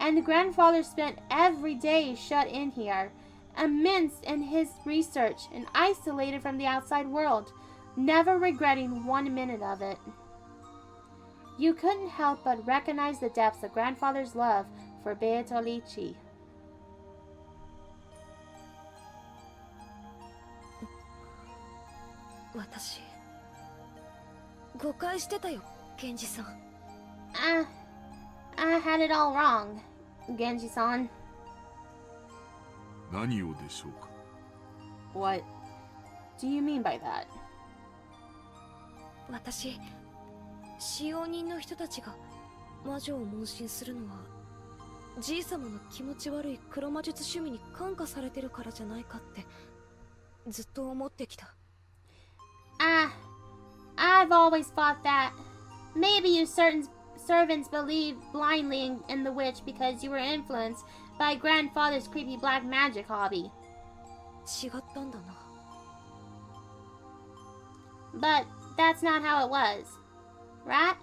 And grandfather spent every day shut in here, immense in his research and isolated from the outside world, never regretting 1 minute of it. You couldn't help but recognize the depths of grandfather's love for Beatrice. 私誤解してたよ、ケンジさん。I had it all wrong, Genji-san. 何をでしょうか。 What do you mean by that? 私、使用人の人たちが魔女を問診するのは、じい様の気持ち悪い黒魔術趣味に感化されてるからじゃないかってずっと思ってきた。I've always thought that. Maybe you certain servants believed blindly in the witch because you were influenced by grandfather's creepy black magic hobby. 違ったんだな。But that's not how it was, right?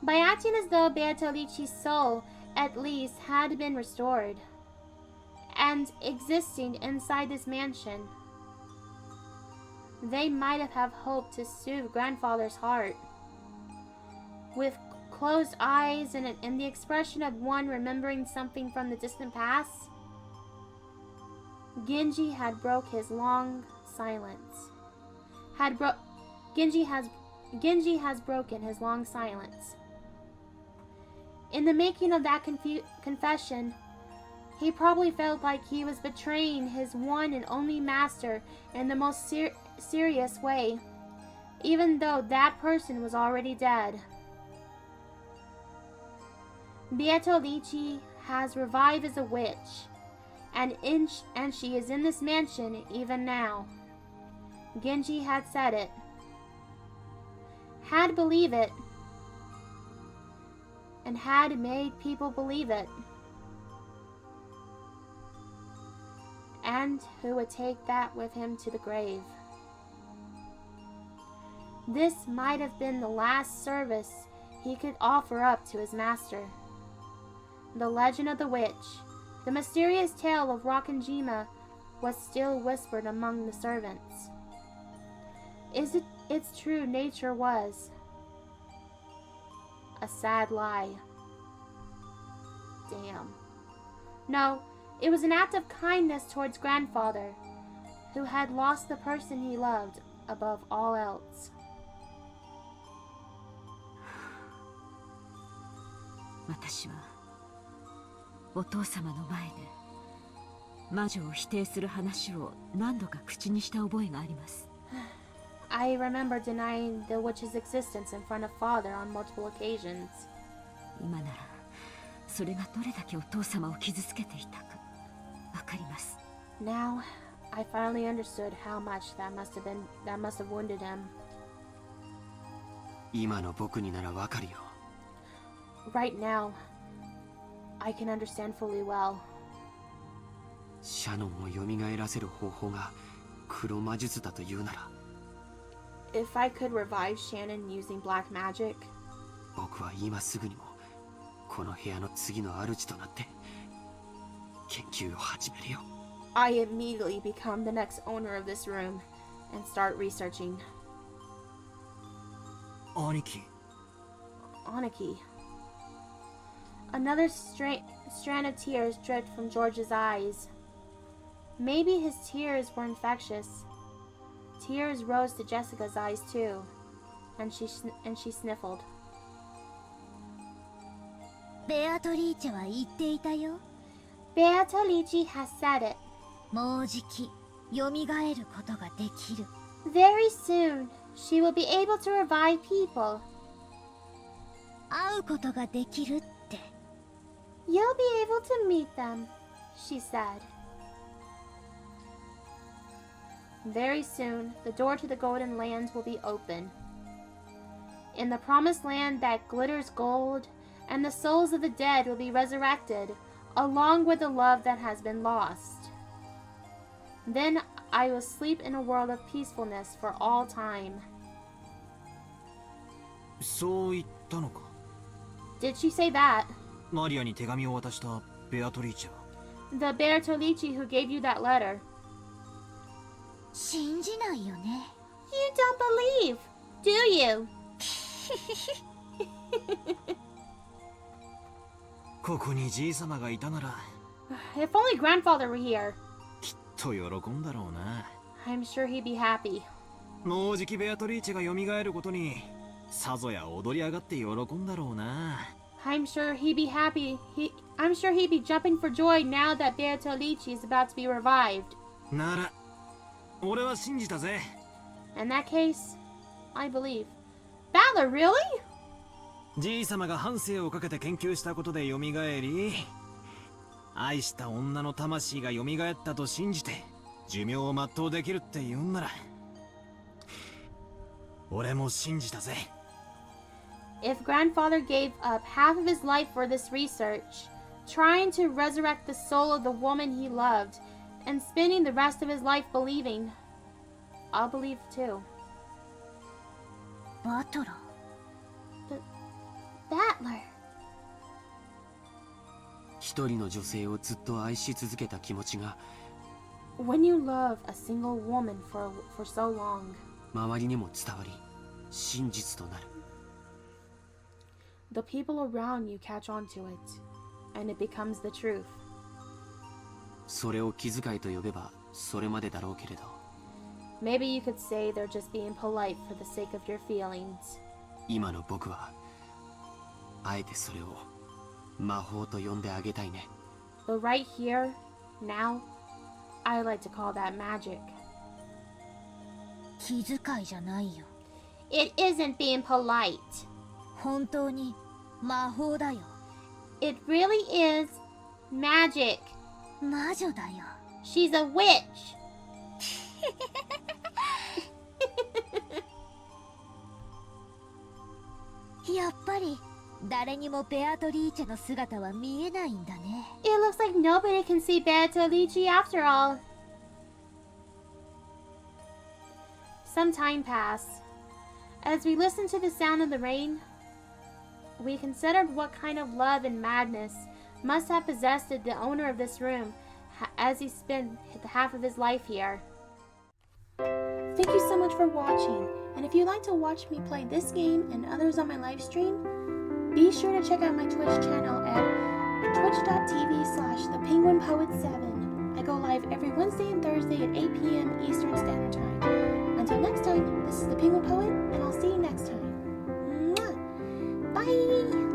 By acting as though Beatrice's soul, at least, had been restored, and existing inside this mansion, they might have hoped to soothe grandfather's heart. With closed eyes and the expression of one remembering something from the distant past, Genji had broke his long silence. Genji has broken his long silence. In the making of that confession, he probably felt like he was betraying his one and only master in the most serious way, even though that person was already dead. Beatrice has revived as a witch, and she is in this mansion even now. Genji had said it, had believed it, and had made people believe it. And who would take that with him to the grave. This might have been the last service he could offer up to his master. The legend of the witch, the mysterious tale of Rokkenjima, was still whispered among the servants. Its true nature was a sad lie. Damn. No, It was an act of kindness towards grandfather, who had lost the person he loved above all else. 私はお父様の前で魔女を否定する話を何度か口にした覚えがあります。I remember denying the witch's existence in front of father on multiple occasions. 今ならそれがどれだけお父様を傷つけていたかわかります。 Now, I finally understood how much that must have wounded him. 今の僕にならわかるよ。 Right now, I can understand fully well. シャノンを蘇らせる方法が黒魔術だというなら、 If I could revive Shannon using black magic, 僕は今すぐにもこの部屋の次の主となって研究を始めるよ。 I immediately become the next owner of this room and start researching. 兄貴。 Aniki. Another strand of tears dripped from George's eyes. Maybe his tears were infectious. Tears rose to Jessica's eyes too, and she sniffled. ベアトリーチェは言っていたよ。 Beatrice has said it. もうじき蘇ることができる。 Very soon, she will be able to revive people. 会うことができるって。 You'll be able to meet them, she said. Very soon, the door to the Golden Lands will be open. In the promised land that glitters gold, and the souls of the dead will be resurrected, along with the love that has been lost. Then I will sleep in a world of peacefulness for all time. そう言ったのか。 Did she say that? マリアに手紙を渡したベアトリーチェは。 The Bertolucci who gave you that letter. 信じないよね。 You don't believe, do you? ここにじい様がいたなら If only grandfather were here. きっと喜んだろうな。 I'm sure he'd be happy. もうじきベアトリーチェが蘇ることにさぞや踊り上がって喜んだろうな。 I'm sure he'd be happy. I'm sure he'd be jumping for joy now that Bertolucci is about to be revived. なら俺は信じたぜ。 In that case, I believe. Battler, really? じい様が半生をかけて研究したことで蘇り、愛した女の魂が蘇ったと信じて寿命を全うできるって言うんなら、俺も信じたぜ。 If grandfather gave up half of his life for this research, trying to resurrect the soul of the woman he loved, and spending the rest of his life believing, I'll believe too. バトラー。 Battler. 一人の女性をずっと愛し続けた気持ちが When you love a single woman for so long, 周りにも伝わり真実となる。 the people around you catch on to it, and it becomes the truth. それを気遣いと呼べばそれまでだろうけれど、 Maybe you could say they're just being polite for the sake of your feelings. 今の僕はあえてそれを魔法と呼んであげたいね。 But right here, now, I like to call that magic. 気遣いじゃないよ。 It isn't being polite. 本当に魔法だよ。 It really is magic. 魔女だよ。 She's a witch. やっぱり誰にもベアトリーチェの姿は見えないんだね。 It looks like nobody can see Bertolucci after all. Some time passed. As we listened to the sound of the rain, we considered what kind of love and madness must have possessed the owner of this room as he spent the half of his life here. Thank you so much for watching, and if you'd like to watch me play this game and others on my live stream, be sure to check out my Twitch channel at twitch.tv/thepenguinpoet7. I go live every Wednesday and Thursday at 8 p.m. Eastern Standard Time. Until next time, this is the Penguin Poet, and I'll see you next time. Mwah! Bye!